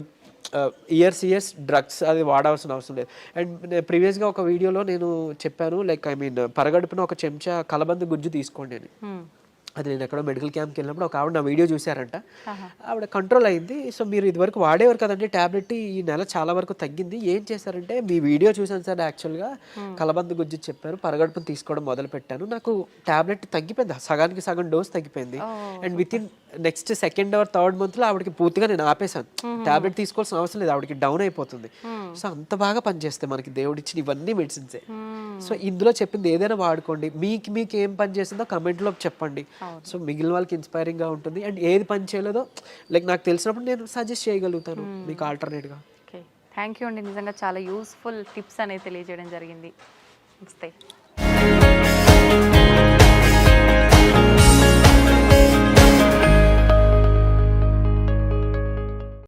ఇయర్స్ డ్రగ్స్ అది వాడాల్సిన అవసరం లేదు. అండ్ ప్రీవియస్గా ఒక వీడియోలో నేను చెప్పాను, లైక్ పరగడుపున 1 చెంచా కలబంద గుజ్జు తీసుకోండి అని. అది నేను ఎక్కడో మెడికల్ క్యాంప్కి వెళ్ళినప్పుడు ఒక ఆవిడ నా వీడియో చూశారంట, ఆవిడ కంట్రోల్ అయింది. సో మీరు ఇదివరకు వాడేవారు కదండి ట్యాబ్లెట్, ఈ నెల చాలా వరకు తగ్గింది, ఏం చేశారంటే మీ వీడియో చూసాను సార్, యాక్చువల్గా కలబంద గుజ్జు చెప్పారు, పరగడుపుని తీసుకోవడం మొదలు పెట్టాను, నాకు ట్యాబ్లెట్ తగ్గిపోయింది, సగానికి సగం డోస్ తగ్గిపోయింది. And with in next 2nd or 3rd మంత్లో ఆవిడకి పూర్తిగా నేను ఆపేశాను, ట్యాబ్లెట్ తీసుకోవాల్సిన అవసరం లేదు, ఆవిడకి డౌన్ అయిపోతుంది. సో అంత బాగా పనిచేస్తాయి మనకి దేవుడిచ్చిన ఇవన్నీ మెడిసిన్సే. సో ఇందులో చెప్పింది ఏదైనా వాడుకోండి, మీకు ఏం పని చేసిందో కమెంట్లో చెప్పండి. సో మిగిలిన వాళ్ళకి ఇన్స్పైరింగ్గా ఉంటుంది. అండ్ ఏది పని చేయలేదో లైక్ నాకు తెలిసినప్పుడు నేను సజెస్ట్ చేయగలుగుతాను మీకు ఆల్టర్నేట్గా. ఓకే, థ్యాంక్ యూ అండి, నిజంగా చాలా యూస్ఫుల్ టిప్స్ అనేది తెలియజేయడం జరిగింది. నమస్తే.